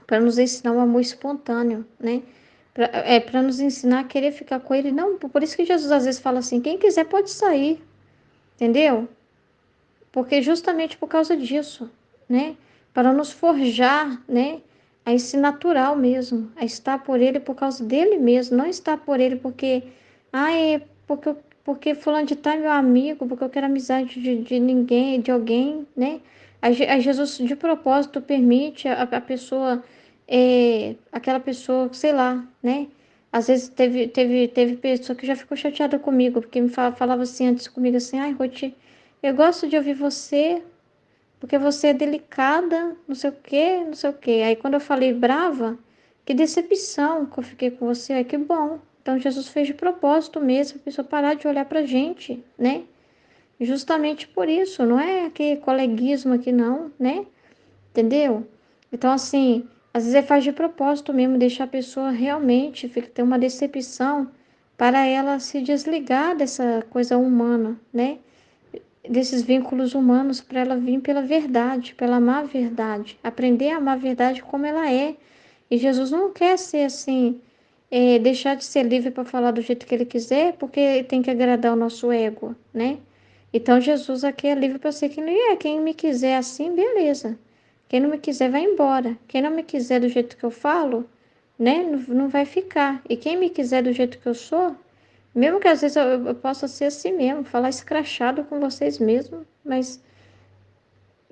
Para nos ensinar o amor espontâneo, né? Para nos ensinar a querer ficar com ele. Não, por isso que Jesus às vezes fala assim: quem quiser pode sair, entendeu? Porque justamente por causa disso, né? Para nos forjar, né? A esse natural mesmo, a estar por ele por causa dele mesmo, não estar por ele porque, porque fulano de tal é meu amigo, porque eu quero amizade de ninguém, de alguém, né? Aí Jesus de propósito permite a pessoa, aquela pessoa, sei lá, né? Às vezes teve pessoa que já ficou chateada comigo, porque me falava assim antes comigo assim, ai, Ruth, eu gosto de ouvir você, porque você é delicada, não sei o quê, não sei o quê. Aí quando eu falei brava, que decepção que eu fiquei com você, ai que bom. Então Jesus fez de propósito mesmo, a pessoa parar de olhar pra gente, né? Justamente por isso, não é aquele coleguismo aqui não, né? Entendeu? Então assim, às vezes ele faz de propósito mesmo, deixar a pessoa realmente ter uma decepção para ela se desligar dessa coisa humana, né? Desses vínculos humanos para ela vir pela verdade, pela amar a verdade, aprender a amar a verdade como ela é. E Jesus não quer ser assim, deixar de ser livre para falar do jeito que ele quiser, porque tem que agradar o nosso ego, né? Então Jesus aqui é livre para ser quem ele é. Quem me quiser assim, beleza. Quem não me quiser, vai embora. Quem não me quiser do jeito que eu falo, né, não vai ficar. E quem me quiser do jeito que eu sou, mesmo que às vezes eu possa ser assim mesmo, falar escrachado com vocês mesmo, mas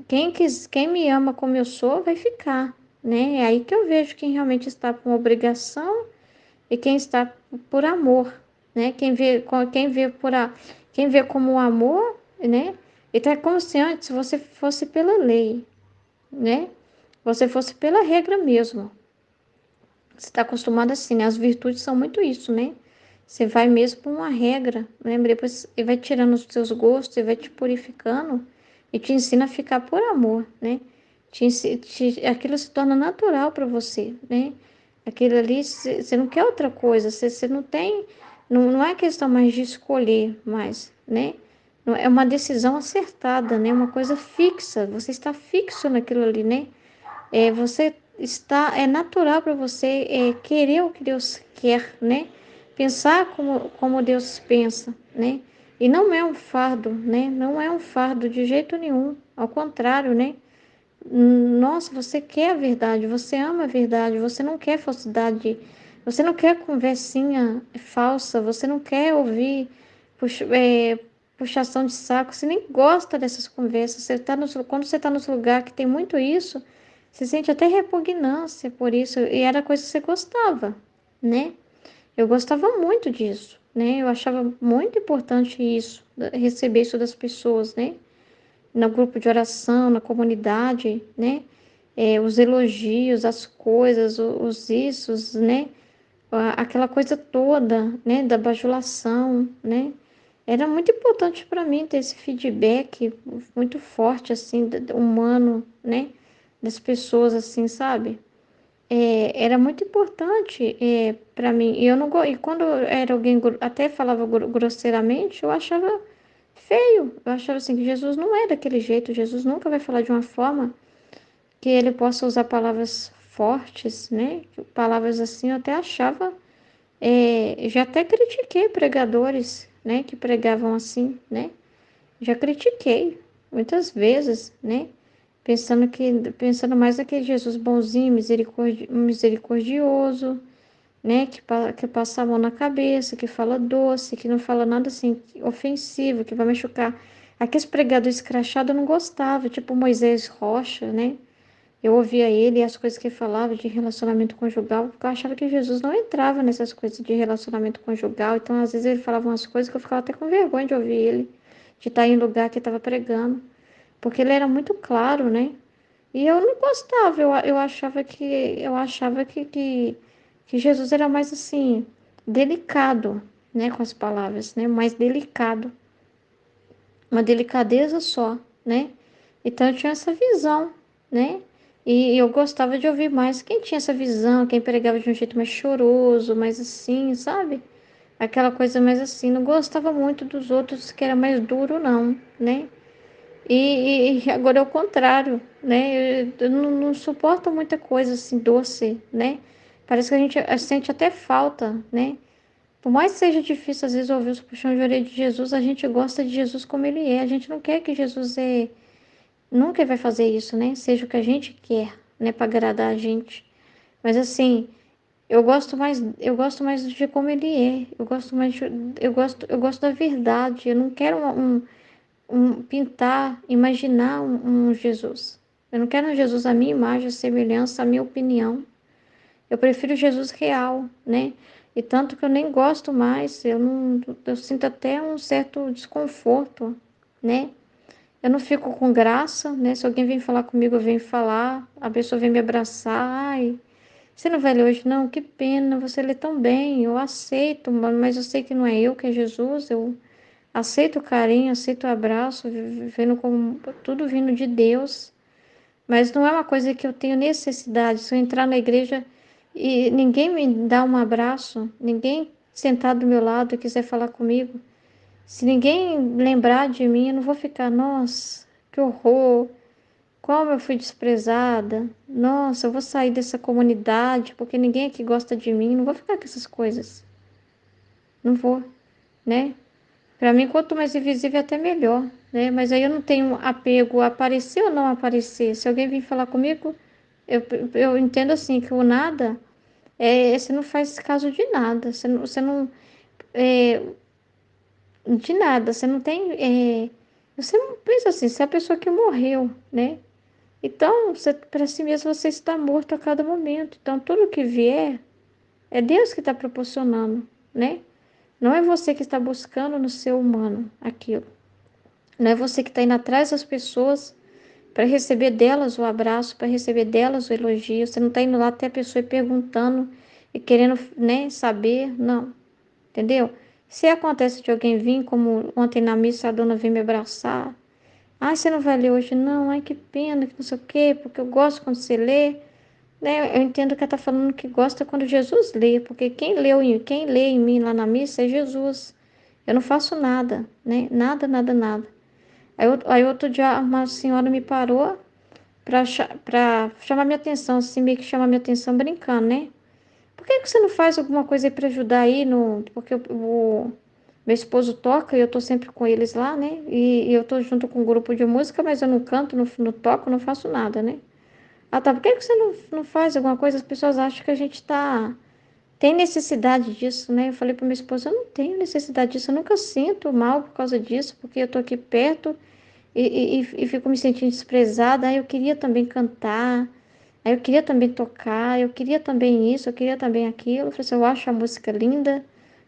quem me ama como eu sou vai ficar, né? É aí que eu vejo quem realmente está com obrigação e quem está por amor, né? Quem vê como um amor, né? Então é como se antes você fosse pela lei, né? Você fosse pela regra mesmo. Você está acostumado assim, né? As virtudes são muito isso, né? Você vai mesmo por uma regra, lembra? Depois ele vai tirando os seus gostos, ele vai te purificando e te ensina a ficar por amor, né? Aquilo se torna natural para você, né? Aquilo ali, você não quer outra coisa, você não tem, não é questão mais de escolher mais, né? É uma decisão acertada, né? Uma coisa fixa, você está fixo naquilo ali, né? É natural para você querer o que Deus quer, né? Pensar como Deus pensa, né? E não é um fardo, né? Não é um fardo de jeito nenhum, ao contrário, né? Nossa, você quer a verdade, você ama a verdade, você não quer falsidade, você não quer conversinha falsa, você não quer ouvir puxação de saco, você nem gosta dessas conversas. Quando você está nos lugares que tem muito isso, você sente até repugnância por isso, e era coisa que você gostava, né? Eu gostava muito disso, né? Eu achava muito importante isso, receber isso das pessoas, né? No grupo de oração, na comunidade, né? Os elogios, as coisas, os issos, né? Aquela coisa toda, né? Da bajulação, né? Era muito importante para mim ter esse feedback muito forte, assim, humano, né? Das pessoas, assim, sabe? Era muito importante para mim. E quando era alguém até falava grosseiramente, eu achava feio. Eu achava assim que Jesus não é daquele jeito. Jesus nunca vai falar de uma forma que ele possa usar palavras fortes, né? Palavras assim eu até achava. Já até critiquei pregadores, né? Que pregavam assim, né? Já critiquei muitas vezes, né? Pensando mais naquele Jesus bonzinho, misericordioso, né? Que passa a mão na cabeça, que fala doce, que não fala nada assim ofensivo, que vai machucar. Aqueles pregadores escrachados eu não gostava, tipo Moisés Rocha, né? Eu ouvia ele e as coisas que ele falava de relacionamento conjugal, porque eu achava que Jesus não entrava nessas coisas de relacionamento conjugal. Então, às vezes, ele falava umas coisas que eu ficava até com vergonha de ouvir ele, de estar em lugar que ele estava pregando, porque ele era muito claro, né? E eu não gostava, eu achava que Jesus era mais assim, delicado, né, com as palavras, né? Mais delicado, uma delicadeza só, né? Então eu tinha essa visão, né? E eu gostava de ouvir mais quem tinha essa visão, quem pregava de um jeito mais choroso, mais assim, sabe? aquela coisa mais assim, não gostava muito dos outros que era mais duro, não, né? E agora é o contrário, né? Eu não suporto muita coisa assim doce, né? Parece que a gente sente até falta, né? Por mais que seja difícil às vezes ouvir os puxões de orelha de Jesus, a gente gosta de Jesus como ele é. A gente não quer que Jesus nunca vai fazer isso, né? Seja o que a gente quer, né, para agradar a gente. Mas assim, eu gosto mais de como ele é. Eu gosto da verdade. Eu não quero pintar, imaginar um Jesus. Eu não quero um Jesus à minha imagem, à semelhança, à minha opinião. Eu prefiro Jesus real, né? E tanto que eu nem gosto mais, eu sinto até um certo desconforto, né? Eu não fico com graça, né? Se alguém vem falar comigo, eu venho falar, a pessoa vem me abraçar, ai, você não vai ler hoje? Não, que pena, você lê tão bem, eu aceito, mas eu sei que não é eu, que é Jesus, eu aceito o carinho, aceito o abraço, vendo como tudo vindo de Deus, mas não é uma coisa que eu tenho necessidade. Se eu entrar na igreja e ninguém me dá um abraço, ninguém sentar do meu lado e quiser falar comigo, se ninguém lembrar de mim, eu não vou ficar, nossa, que horror, como eu fui desprezada, nossa, eu vou sair dessa comunidade porque ninguém aqui gosta de mim, não vou ficar com essas coisas, não vou, né? Para mim, quanto mais invisível, até melhor, né? Mas aí eu não tenho apego a aparecer ou não aparecer. Se alguém vir falar comigo, eu, eu entendo assim que o nada você não faz caso de nada. Você não é, de nada. Você não tem você não pensa assim. Se é a pessoa que morreu, né? Então, para si mesmo você está morto a cada momento. Então, tudo que vier é Deus que está proporcionando, né? Não é você que está buscando no ser humano aquilo. Não é você que está indo atrás das pessoas para receber delas o abraço, para receber delas o elogio. Você não está indo lá até a pessoa e perguntando e querendo, né, saber. Não, entendeu? Se acontece de alguém vir, como ontem na missa a dona veio me abraçar. Ah, você não vai ler hoje? Não, ai que pena, que não sei o quê, porque eu gosto quando você lê. Né? Eu entendo que ela está falando que gosta quando Jesus lê, porque quem lê em mim lá na missa é Jesus. Eu não faço nada, né? Nada, nada, nada. Aí outro dia uma senhora me parou para chamar minha atenção, assim, meio que chamar minha atenção brincando, né? Por que você não faz alguma coisa aí para ajudar aí no... Porque meu esposo toca e eu tô sempre com eles lá, né? E eu tô junto com um grupo de música, mas eu não canto, não toco, não faço nada, né? Ah, tá. Por que você não faz alguma coisa? As pessoas acham que a gente tem necessidade disso, né? Eu falei para minha esposa, eu não tenho necessidade disso, eu nunca sinto mal por causa disso, porque eu tô aqui perto e fico me sentindo desprezada. Aí eu queria também cantar, aí eu queria também tocar, eu queria também isso, eu queria também aquilo. Eu falei assim, eu acho a música linda,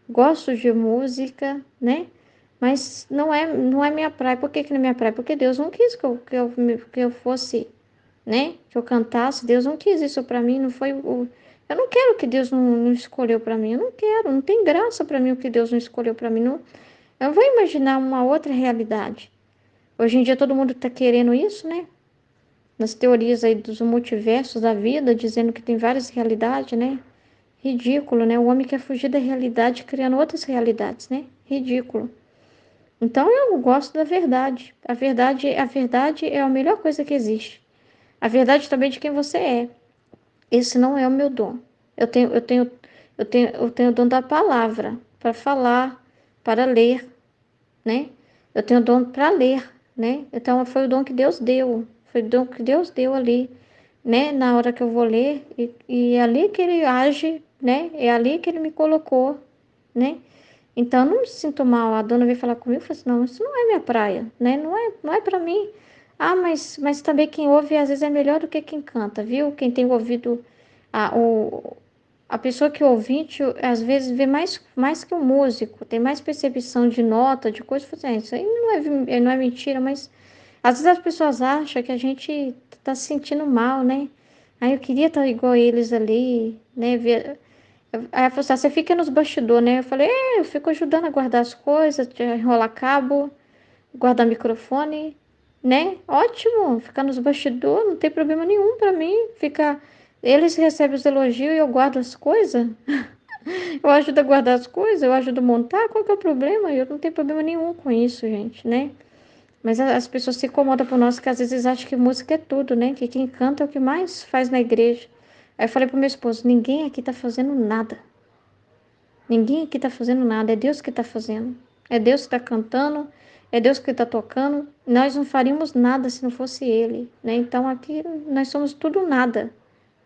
gosto de música, né? Mas não é minha praia. Por que que não é minha praia? Porque Deus não quis que eu fosse, né? Que eu cantasse. Deus não quis isso para mim, não foi o... Eu não quero o que Deus não escolheu para mim. Eu não quero, não tem graça para mim o que Deus não escolheu para mim. Não, eu vou imaginar uma outra realidade. Hoje em dia todo mundo está querendo isso, né? Nas teorias aí dos multiversos da vida, dizendo que tem várias realidades, né? Ridículo, né? O homem quer fugir da realidade criando outras realidades, né? Ridículo. Então eu gosto da verdade. A verdade é a melhor coisa que existe. A verdade também de quem você é. Esse não é o meu dom. Eu tenho o dom da palavra para falar, para ler, né? Eu tenho o dom para ler, né? Então foi o dom que Deus deu, foi o dom que Deus deu ali, né? Na hora que eu vou ler e é ali que Ele age, né? É ali que Ele me colocou, né? Então eu não me sinto mal. A dona veio falar comigo e falou assim, não, isso não é minha praia, né? Não é para mim. Ah, mas também quem ouve às vezes é melhor do que quem canta, viu? Quem tem ouvido a, o, a pessoa que é ouvinte, às vezes, vê mais que um músico, tem mais percepção de nota, de coisa. Assim, isso aí não é mentira, mas às vezes as pessoas acham que a gente tá se sentindo mal, né? Aí eu queria estar igual eles ali, né? Aí ela falou assim, "Ah, você fica nos bastidores, né?" Eu falei, eu fico ajudando a guardar as coisas, enrolar cabo, guardar microfone, né? Ótimo, ficar nos bastidores, não tem problema nenhum para mim. Eles recebem os elogios e eu guardo as coisas. Eu ajudo a guardar as coisas, eu ajudo a montar, qual que é o problema? Eu não tenho problema nenhum com isso, gente, né? Mas as pessoas se incomodam por nós, que às vezes acham que música é tudo, né? Que quem canta é o que mais faz na igreja. Aí eu falei pro meu esposo, ninguém aqui tá fazendo nada. Ninguém aqui tá fazendo nada, é Deus que tá fazendo. É Deus que tá cantando, é Deus que tá tocando. Nós não faríamos nada se não fosse Ele, né? Então aqui nós somos tudo nada.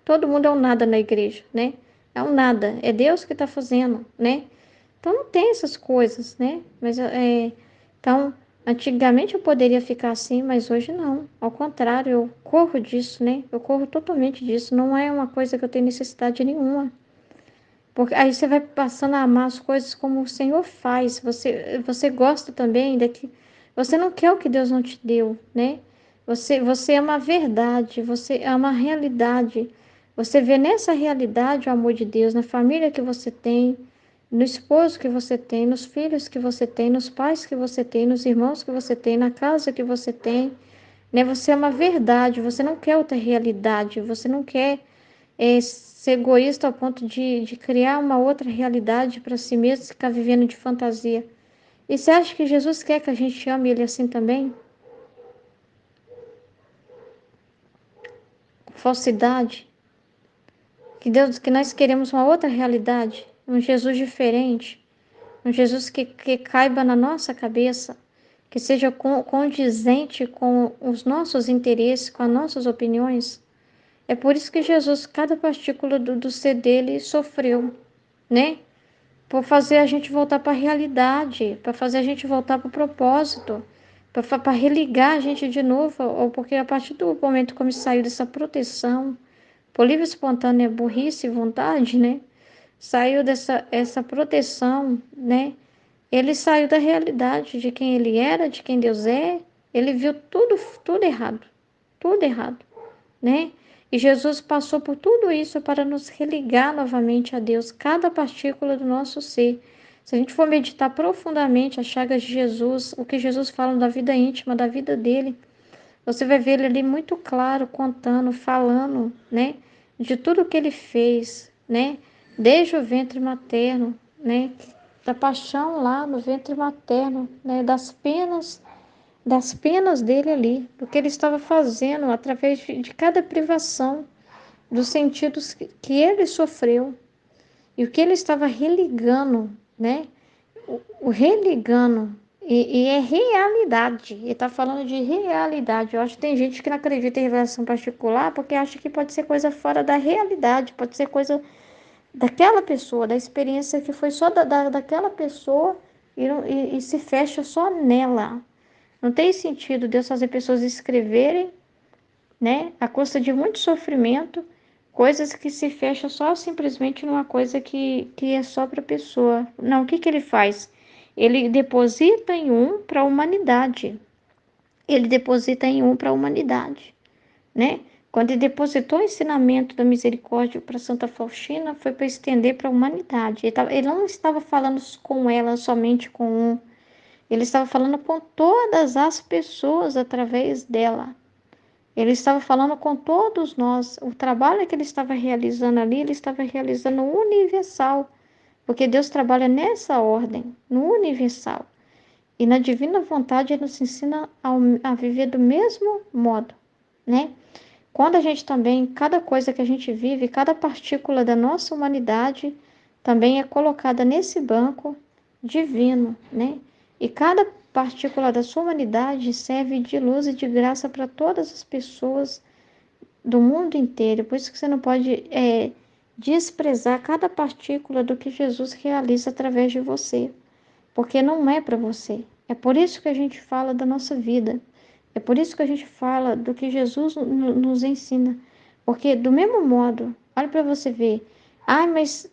Todo mundo é um nada na igreja, né? É um nada, é Deus que tá fazendo, né? Então não tem essas coisas, né? Mas então antigamente eu poderia ficar assim, mas hoje não. Ao contrário, eu corro disso, né? Eu corro totalmente disso. Não é uma coisa que eu tenho necessidade nenhuma. Porque aí você vai passando a amar as coisas como o Senhor faz. Você gosta também daqui. Você não quer o que Deus não te deu, né? Você ama a verdade, você ama a realidade. Você vê nessa realidade o amor de Deus, na família que você tem, no esposo que você tem, nos filhos que você tem, nos pais que você tem, nos irmãos que você tem, na casa que você tem, né? Você ama a verdade, você não quer outra realidade, você não quer ser egoísta ao ponto de criar uma outra realidade para si mesmo e ficar vivendo de fantasia. E você acha que Jesus quer que a gente ame Ele assim também? Falsidade? Que nós queremos uma outra realidade, um Jesus diferente, um Jesus que caiba na nossa cabeça, que seja condizente com os nossos interesses, com as nossas opiniões. É por isso que Jesus, cada partícula do ser dele, sofreu, né? Por fazer a gente voltar para a realidade, para fazer a gente voltar para o propósito, para religar a gente de novo, ou porque a partir do momento que eu me saiu dessa proteção, por livre e espontânea burrice e vontade, né? Saiu dessa essa proteção, né? Ele saiu da realidade de quem ele era, de quem Deus é. Ele viu tudo errado, né? E Jesus passou por tudo isso para nos religar novamente a Deus, cada partícula do nosso ser. Se a gente for meditar profundamente as chagas de Jesus, o que Jesus fala da vida íntima, da vida dele, você vai ver ele ali muito claro, contando, falando, né, de tudo que ele fez, né, desde o ventre materno, né, da paixão lá no ventre materno, né, das penas dele ali, do que ele estava fazendo através de cada privação, dos sentidos que ele sofreu e o que ele estava religando, né? O religando. E é realidade. Ele está falando de realidade. Eu acho que tem gente que não acredita em revelação particular porque acha que pode ser coisa fora da realidade, pode ser coisa daquela pessoa, da experiência que foi só daquela pessoa e se fecha só nela. Não tem sentido Deus fazer pessoas escreverem, né, à custa de muito sofrimento, coisas que se fecham só simplesmente numa coisa que é só para a pessoa. Não, o que que ele faz? Ele deposita em um para a humanidade. Ele deposita em um para a humanidade, né? Quando ele depositou o ensinamento da misericórdia para Santa Faustina, foi para estender para a humanidade. Ele não estava falando com ela somente com um, ele estava falando com todas as pessoas através dela. Ele estava falando com todos nós. O trabalho que ele estava realizando ali, ele estava realizando universal, porque Deus trabalha nessa ordem, no universal. E na divina vontade ele nos ensina a viver do mesmo modo, né? Quando a gente também, cada coisa que a gente vive, cada partícula da nossa humanidade também é colocada nesse banco divino, né? E cada partícula da sua humanidade serve de luz e de graça para todas as pessoas do mundo inteiro. Por isso que você não pode desprezar cada partícula do que Jesus realiza através de você, porque não é para você. É por isso que a gente fala da nossa vida. É por isso que a gente fala do que Jesus nos ensina. Porque do mesmo modo, olha para você ver. Ai, mas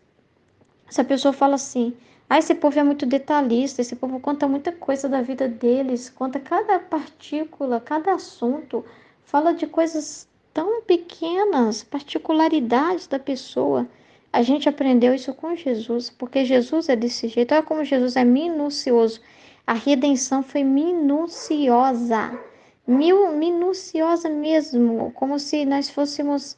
essa pessoa fala assim, ah, esse povo é muito detalhista, esse povo conta muita coisa da vida deles, conta cada partícula, cada assunto, fala de coisas tão pequenas, particularidades da pessoa. A gente aprendeu isso com Jesus, porque Jesus é desse jeito. Olha como Jesus é minucioso. A redenção foi minuciosa, minuciosa mesmo, como se nós fôssemos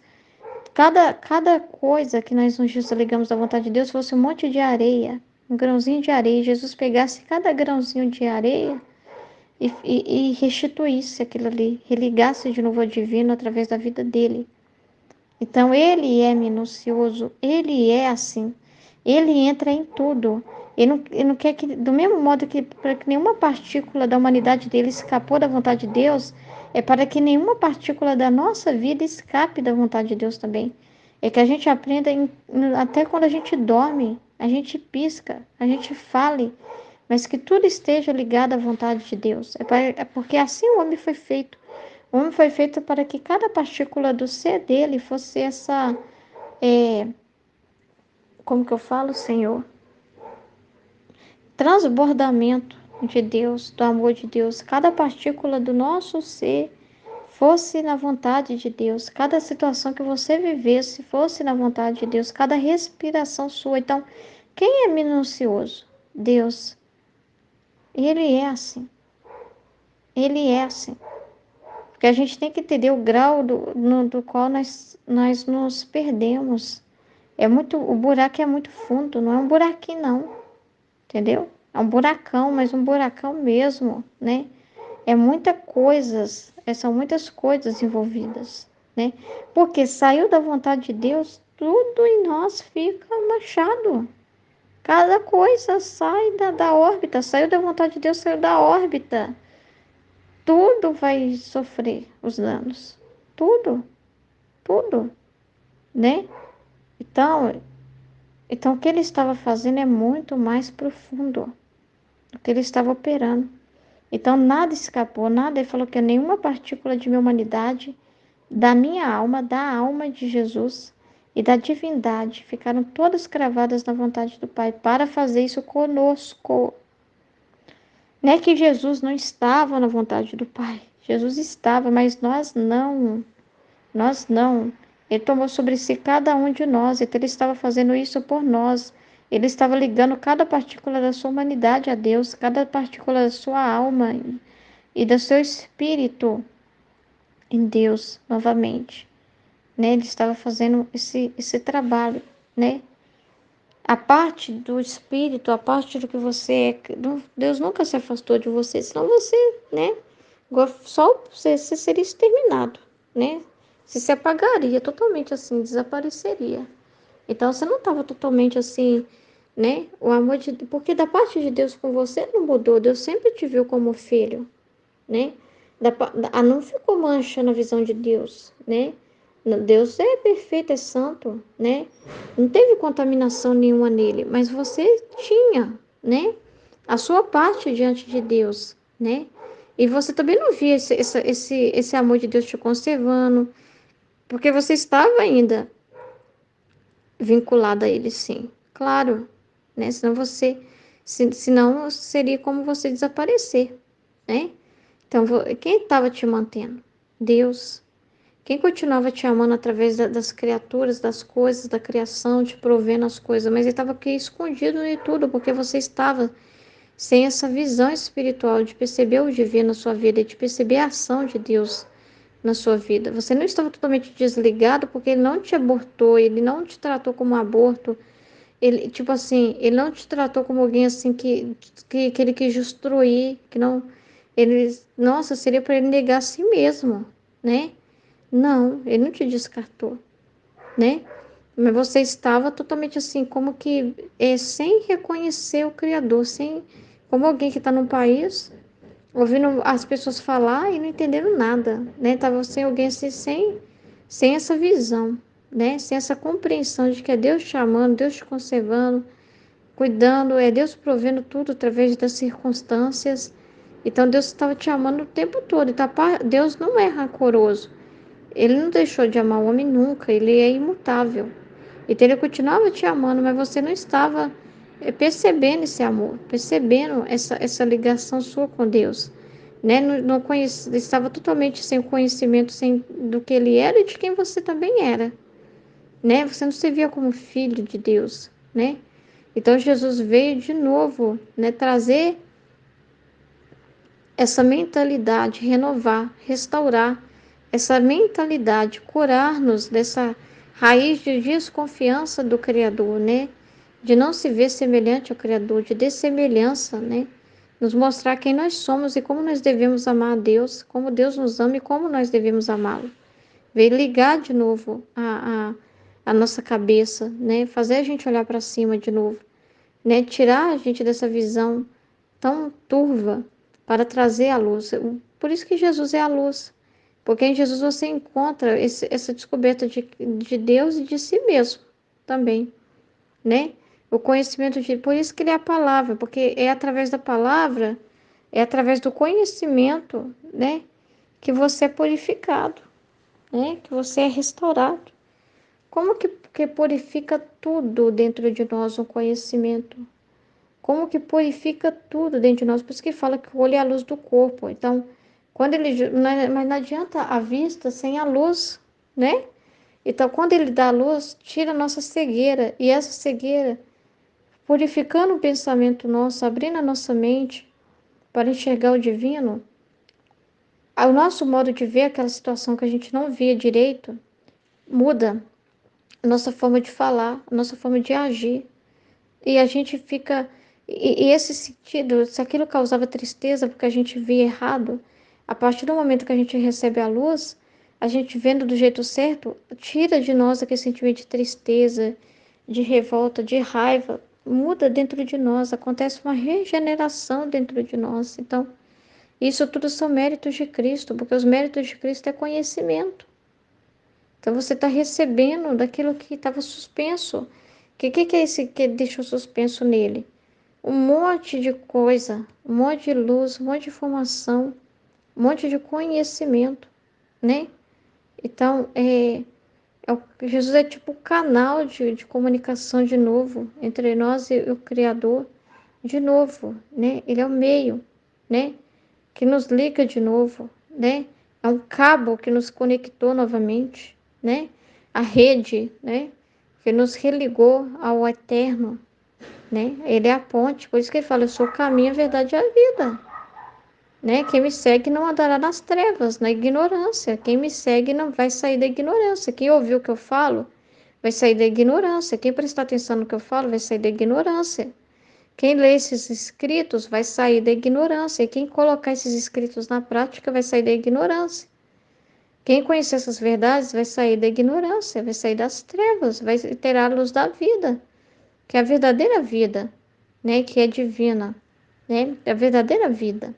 cada coisa que nós nos desligamos da vontade de Deus fosse um monte de areia, um grãozinho de areia, Jesus pegasse cada grãozinho de areia e restituísse aquilo ali, religasse de novo ao divino através da vida dele. Então, ele é minucioso, ele é assim, ele entra em tudo. Ele não quer que, do mesmo modo que para que nenhuma partícula da humanidade dele escapou da vontade de Deus, é para que nenhuma partícula da nossa vida escape da vontade de Deus também. É que a gente aprenda, até quando a gente dorme, a gente pisca, a gente fale, mas que tudo esteja ligado à vontade de Deus. É porque assim o homem foi feito. O homem foi feito para que cada partícula do ser dele fosse essa, como que eu falo, Senhor? Transbordamento de Deus, do amor de Deus. Cada partícula do nosso ser fosse na vontade de Deus. Cada situação que você vivesse fosse na vontade de Deus. Cada respiração sua. Então, quem é minucioso? Deus. Ele é assim. Ele é assim. Porque a gente tem que entender o grau do qual nós nos perdemos. O buraco é muito fundo, não é um buraquinho não, entendeu? É um buracão, mas um buracão mesmo, né? São muitas coisas envolvidas, né? Porque saiu da vontade de Deus, tudo em nós fica manchado. Cada coisa sai da órbita, saiu da vontade de Deus, saiu da órbita. Tudo vai sofrer os danos. Tudo, tudo, né? Então o que ele estava fazendo é muito mais profundo do que ele estava operando. Então nada escapou, nada. Ele falou que nenhuma partícula de minha humanidade, da minha alma, da alma de Jesus e da divindade ficaram todas cravadas na vontade do Pai para fazer isso conosco. Não é que Jesus não estava na vontade do Pai. Jesus estava, mas nós não. Nós não. Ele tomou sobre si cada um de nós. Então ele estava fazendo isso por nós. Ele estava ligando cada partícula da sua humanidade a Deus, cada partícula da sua alma e do seu espírito em Deus novamente. Né? Ele estava fazendo esse trabalho, né? A parte do espírito, a parte do que você é, Deus nunca se afastou de você, senão você, né? Só você seria exterminado, né? Você se apagaria totalmente assim, desapareceria. Então você não estava totalmente assim, né? O amor de porque da parte de Deus com você não mudou, Deus sempre te viu como filho, né? Não ficou mancha na visão de Deus, né? Deus é perfeito, é santo, né? Não teve contaminação nenhuma nele, mas você tinha, né? A sua parte diante de Deus, né? E você também não via esse amor de Deus te conservando, porque você estava ainda vinculada a ele, sim. Claro, né? Senão seria como você desaparecer, né? Então, quem estava te mantendo? Deus. Quem continuava te amando através das criaturas, das coisas, da criação, te provendo as coisas, mas ele estava aqui escondido de tudo, porque você estava sem essa visão espiritual de perceber o divino na sua vida, de perceber a ação de Deus na sua vida. Você não estava totalmente desligado porque ele não te abortou, ele não te tratou como um aborto, ele, tipo assim, ele não te tratou como alguém assim que ele quis destruir, que não, nossa, seria para ele negar a si mesmo, né? Não, ele não te descartou, né? Mas você estava totalmente assim, como que sem reconhecer o Criador, como alguém que está num país, ouvindo as pessoas falar e não entendendo nada, né? Tava sem alguém assim, sem essa visão, né? Sem essa compreensão de que é Deus te amando, Deus te conservando, cuidando, é Deus provendo tudo através das circunstâncias. Então Deus estava te amando o tempo todo. Então, Deus não é rancoroso. Ele não deixou de amar o homem nunca, ele é imutável. Então ele continuava te amando, mas você não estava percebendo esse amor, percebendo essa ligação sua com Deus. Né? Não estava totalmente sem conhecimento do que ele era e de quem você também era. Né? Você não se via como filho de Deus. Né? Então Jesus veio de novo, né, trazer essa mentalidade, renovar, restaurar essa mentalidade, curar-nos dessa raiz de desconfiança do Criador, né? De não se ver semelhante ao Criador, de dessemelhança, né? Nos mostrar quem nós somos e como nós devemos amar a Deus, como Deus nos ama e como nós devemos amá-lo. Veio ligar de novo a nossa cabeça, né? Fazer a gente olhar para cima de novo, né? Tirar a gente dessa visão tão turva para trazer a luz. Por isso que Jesus é a luz. Porque em Jesus você encontra essa descoberta de Deus e de si mesmo também, né? O conhecimento de... Por isso que ele é a palavra, porque é através da palavra, é através do conhecimento, né? Que você é purificado, né? Que você é restaurado. Como que purifica tudo dentro de nós o conhecimento? Como que purifica tudo dentro de nós? Por isso que fala que o olho é a luz do corpo. Então, quando ele... Mas não adianta a vista sem a luz, né? Então, quando ele dá a luz, tira a nossa cegueira. E essa cegueira, purificando o pensamento nosso, abrindo a nossa mente para enxergar o divino, o nosso modo de ver aquela situação que a gente não via direito, muda a nossa forma de falar, a nossa forma de agir. E a gente fica. E esse sentido, se aquilo causava tristeza porque a gente via errado, a partir do momento que a gente recebe a luz, a gente vendo do jeito certo, tira de nós aquele sentimento de tristeza, de revolta, de raiva, muda dentro de nós, acontece uma regeneração dentro de nós. Então, isso tudo são méritos de Cristo, porque os méritos de Cristo é conhecimento. Então você está recebendo daquilo que estava suspenso. O que é esse que deixou suspenso nele? Um monte de coisa, um monte de luz, um monte de informação, um monte de conhecimento, né? Então, Jesus é tipo o canal de comunicação de novo entre nós e o Criador, de novo, né? Ele é o meio, né? Que nos liga de novo, né? É um cabo que nos conectou novamente, né? A rede, né? Que nos religou ao eterno, né? Ele é a ponte, por isso que ele fala, eu sou o caminho, a verdade e a vida, né? Quem me segue não andará nas trevas, na ignorância. Quem me segue não vai sair da ignorância. Quem ouviu o que eu falo vai sair da ignorância. Quem prestar atenção no que eu falo vai sair da ignorância. Quem lê esses escritos vai sair da ignorância. E quem colocar esses escritos na prática vai sair da ignorância. Quem conhecer essas verdades vai sair da ignorância, vai sair das trevas, vai ter a luz da vida, que é a verdadeira vida, né? Que é divina, né? É a verdadeira vida.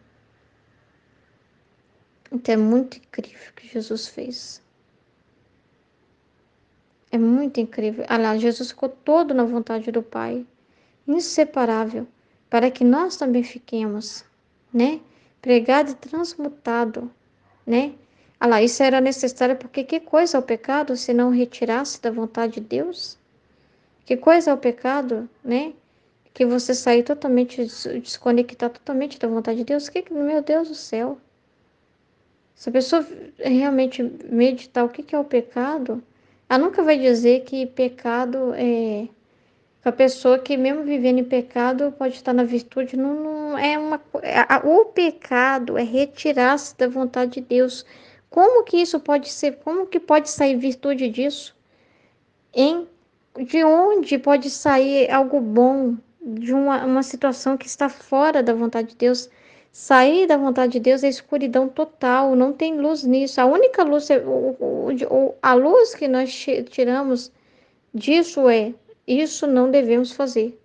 Então é muito incrível o que Jesus fez. É muito incrível. Ah lá, Jesus ficou todo na vontade do Pai, inseparável, para que nós também fiquemos, né? Pregado e transmutado, né? Ah lá, isso era necessário porque que coisa é o pecado se não retirasse da vontade de Deus? Que coisa é o pecado, né? Que você sair totalmente, desconectar totalmente da vontade de Deus? Meu Deus do céu. Se a pessoa realmente meditar o que é o pecado, ela nunca vai dizer que pecado é... A pessoa que mesmo vivendo em pecado pode estar na virtude, não é uma... O pecado é retirar-se da vontade de Deus. Como que isso pode ser? Como que pode sair virtude disso? Hein? De onde pode sair algo bom de uma situação que está fora da vontade de Deus? Sair da vontade de Deus é escuridão total, não tem luz nisso. A única luz, a luz que nós tiramos disso isso não devemos fazer.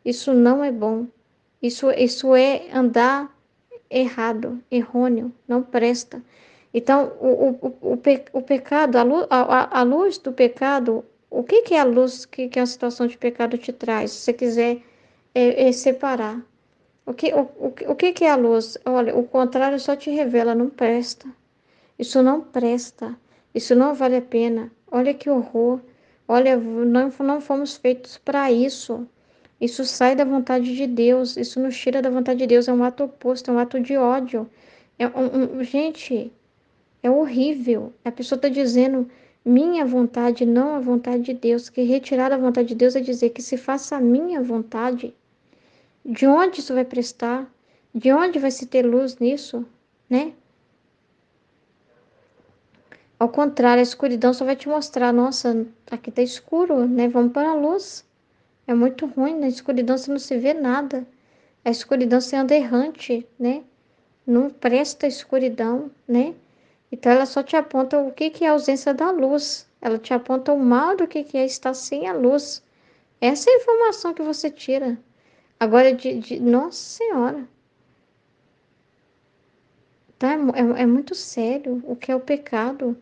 Isso não é bom. Isso é andar errado, errôneo, não presta. Então, o pecado, a luz do pecado, o que é a luz que a situação de pecado te traz? Se você quiser separar. O que é a luz? Olha, o contrário só te revela, não presta. Isso não presta. Isso não vale a pena. Olha que horror. Olha, não fomos feitos para isso. Isso sai da vontade de Deus. Isso nos tira da vontade de Deus. É um ato oposto, é um ato de ódio. Gente, é horrível. A pessoa está dizendo minha vontade, não a vontade de Deus. Que retirar a vontade de Deus é dizer que se faça a minha vontade. De onde isso vai prestar? De onde vai se ter luz nisso? Né? Ao contrário, a escuridão só vai te mostrar, nossa, aqui tá escuro, né? Vamos para a luz. É muito ruim, na escuridão você não se vê nada. A escuridão você anda errante, né? Não presta a escuridão, né? Então ela só te aponta o que que é a ausência da luz. Ela te aponta o mal do que é estar sem a luz. Essa é a informação que você tira. Agora, Nossa Senhora, tá? É muito sério o que é o pecado,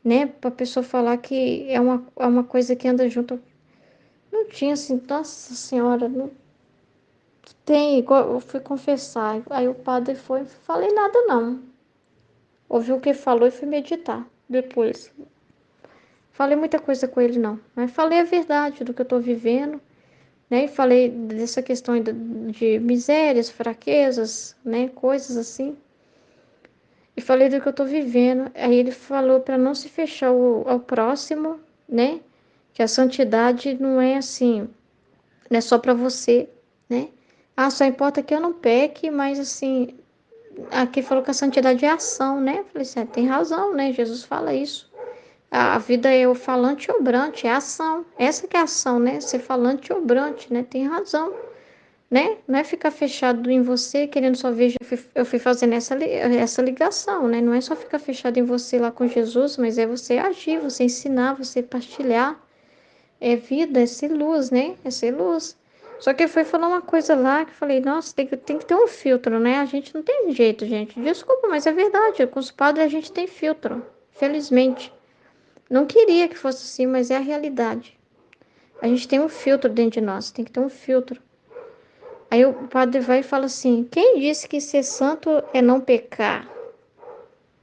né? Para a pessoa falar que é uma coisa que anda junto. Não tinha assim, Nossa Senhora, não tem. Igual eu fui confessar, aí o padre foi, não falei nada não. Ouvi o que falou e fui meditar depois. Falei muita coisa com ele não, mas falei a verdade do que eu estou vivendo, né? E falei dessa questão de misérias, fraquezas, né? Coisas assim. E falei do que eu estou vivendo. Aí ele falou para não se fechar ao próximo, né? Que a santidade não é assim, não é só para você, né? Ah, só importa que eu não peque, mas assim, aqui falou que a santidade é ação, né? Eu falei assim, tem razão, né? Jesus fala isso. A vida é o falante e obrante, é a ação. Essa que é a ação, né? Ser falante e obrante, né? Tem razão, né? Não é ficar fechado em você, querendo só ver. Eu fui fazendo essa ligação, né? Não é só ficar fechado em você lá com Jesus, mas é você agir, você ensinar, você partilhar. É vida, é ser luz, né? É ser luz. Só que ele foi falar uma coisa lá que eu falei, nossa, tem que ter um filtro, né? A gente não tem jeito, gente. Desculpa, mas é verdade. Com os padres a gente tem filtro, felizmente. Não queria que fosse assim, mas é a realidade. A gente tem um filtro dentro de nós, tem que ter um filtro. Aí o padre vai e fala assim: quem disse que ser santo é não pecar?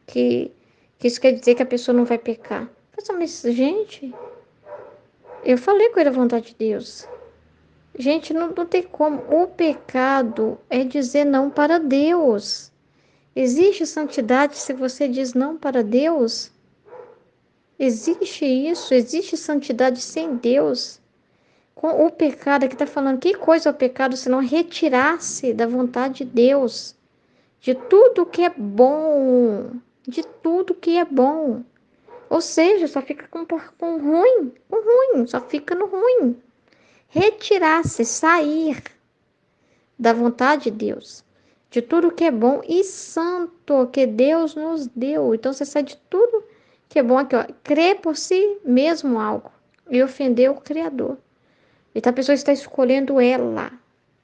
Que, que isso quer dizer que a pessoa não vai pecar? Eu falei, mas, gente, eu falei com ele a vontade de Deus. Gente, não tem como. O pecado é dizer não para Deus. Existe santidade se você diz não para Deus? Existe isso? Existe santidade sem Deus? Com o pecado, aqui está falando, que coisa é o pecado senão retirar-se da vontade de Deus, de tudo que é bom, de tudo que é bom. Ou seja, só fica com ruim, só fica no ruim. Retirar-se, sair da vontade de Deus, de tudo que é bom e santo que Deus nos deu. Então você sai de tudo que é bom aqui, ó. Crer por si mesmo algo e ofender o Criador. Então a pessoa está escolhendo ela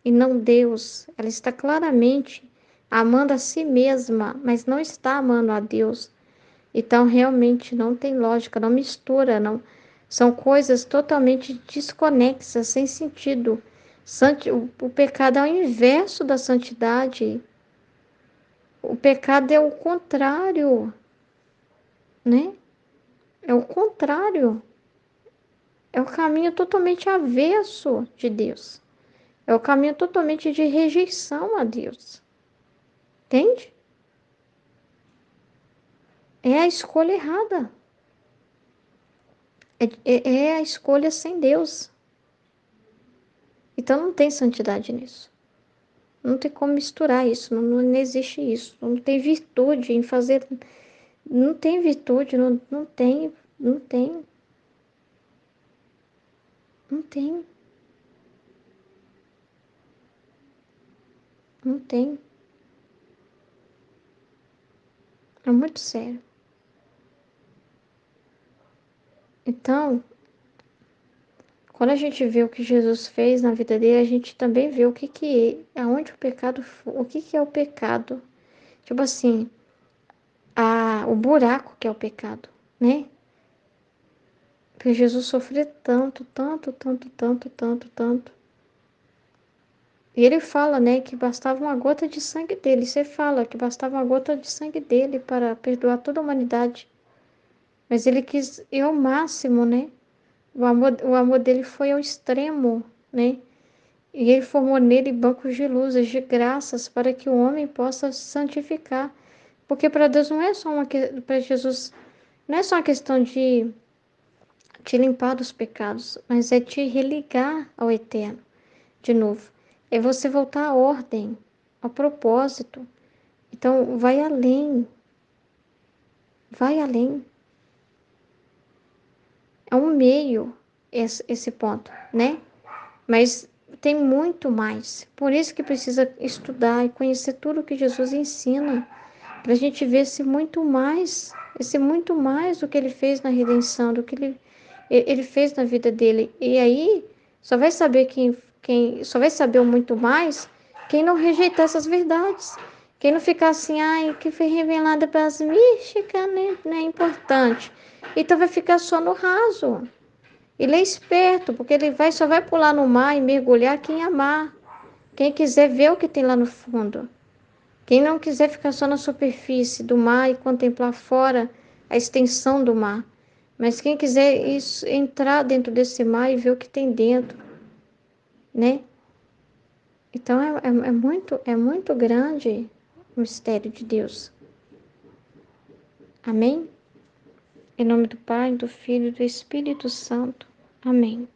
e não Deus. Ela está claramente amando a si mesma, mas não está amando a Deus. Então realmente não tem lógica, não mistura, não. São coisas totalmente desconexas, sem sentido. O pecado é o inverso da santidade. O pecado é o contrário, né? É o contrário. É o caminho totalmente avesso de Deus. É o caminho totalmente de rejeição a Deus. Entende? É a escolha errada. É a escolha sem Deus. Então não tem santidade nisso. Não tem como misturar isso. Não existe isso. Não tem virtude em fazer. Não tem virtude. Não tem. Não tem. Não tem. Não tem. É muito sério. Então, quando a gente vê o que Jesus fez na vida dele, a gente também vê o que é, aonde o pecado, o que é o pecado. Tipo assim, o buraco que é o pecado, né? Porque Jesus sofreu tanto, tanto, tanto, tanto, tanto, tanto. E ele fala, né, que bastava uma gota de sangue dele. Você fala que bastava uma gota de sangue dele para perdoar toda a humanidade. Mas ele quis ir ao máximo, né? O amor dele foi ao extremo, né? E ele formou nele bancos de luzes, de graças, para que o homem possa se santificar. Porque para Deus não é só para Jesus, não é só uma questão de te limpar dos pecados, mas é te religar ao eterno de novo. É você voltar à ordem, ao propósito. Então, vai além, vai além. é um meio esse ponto, né? Mas tem muito mais. Por isso que precisa estudar e conhecer tudo que Jesus ensina, para a gente ver esse muito mais do que ele fez na redenção, do que ele fez na vida dele. E aí só vai saber quem só vai saber o muito mais quem não rejeitar essas verdades. Quem não ficar assim, ai, que foi revelada para as místicas, né? Não é importante. Então vai ficar só no raso. Ele é esperto, porque só vai pular no mar e mergulhar quem amar. Quem quiser ver o que tem lá no fundo. Quem não quiser ficar só na superfície do mar e contemplar fora a extensão do mar. Mas quem quiser entrar dentro desse mar e ver o que tem dentro, né? Então é muito grande o mistério de Deus. Amém? Em nome do Pai, do Filho e do Espírito Santo. Amém.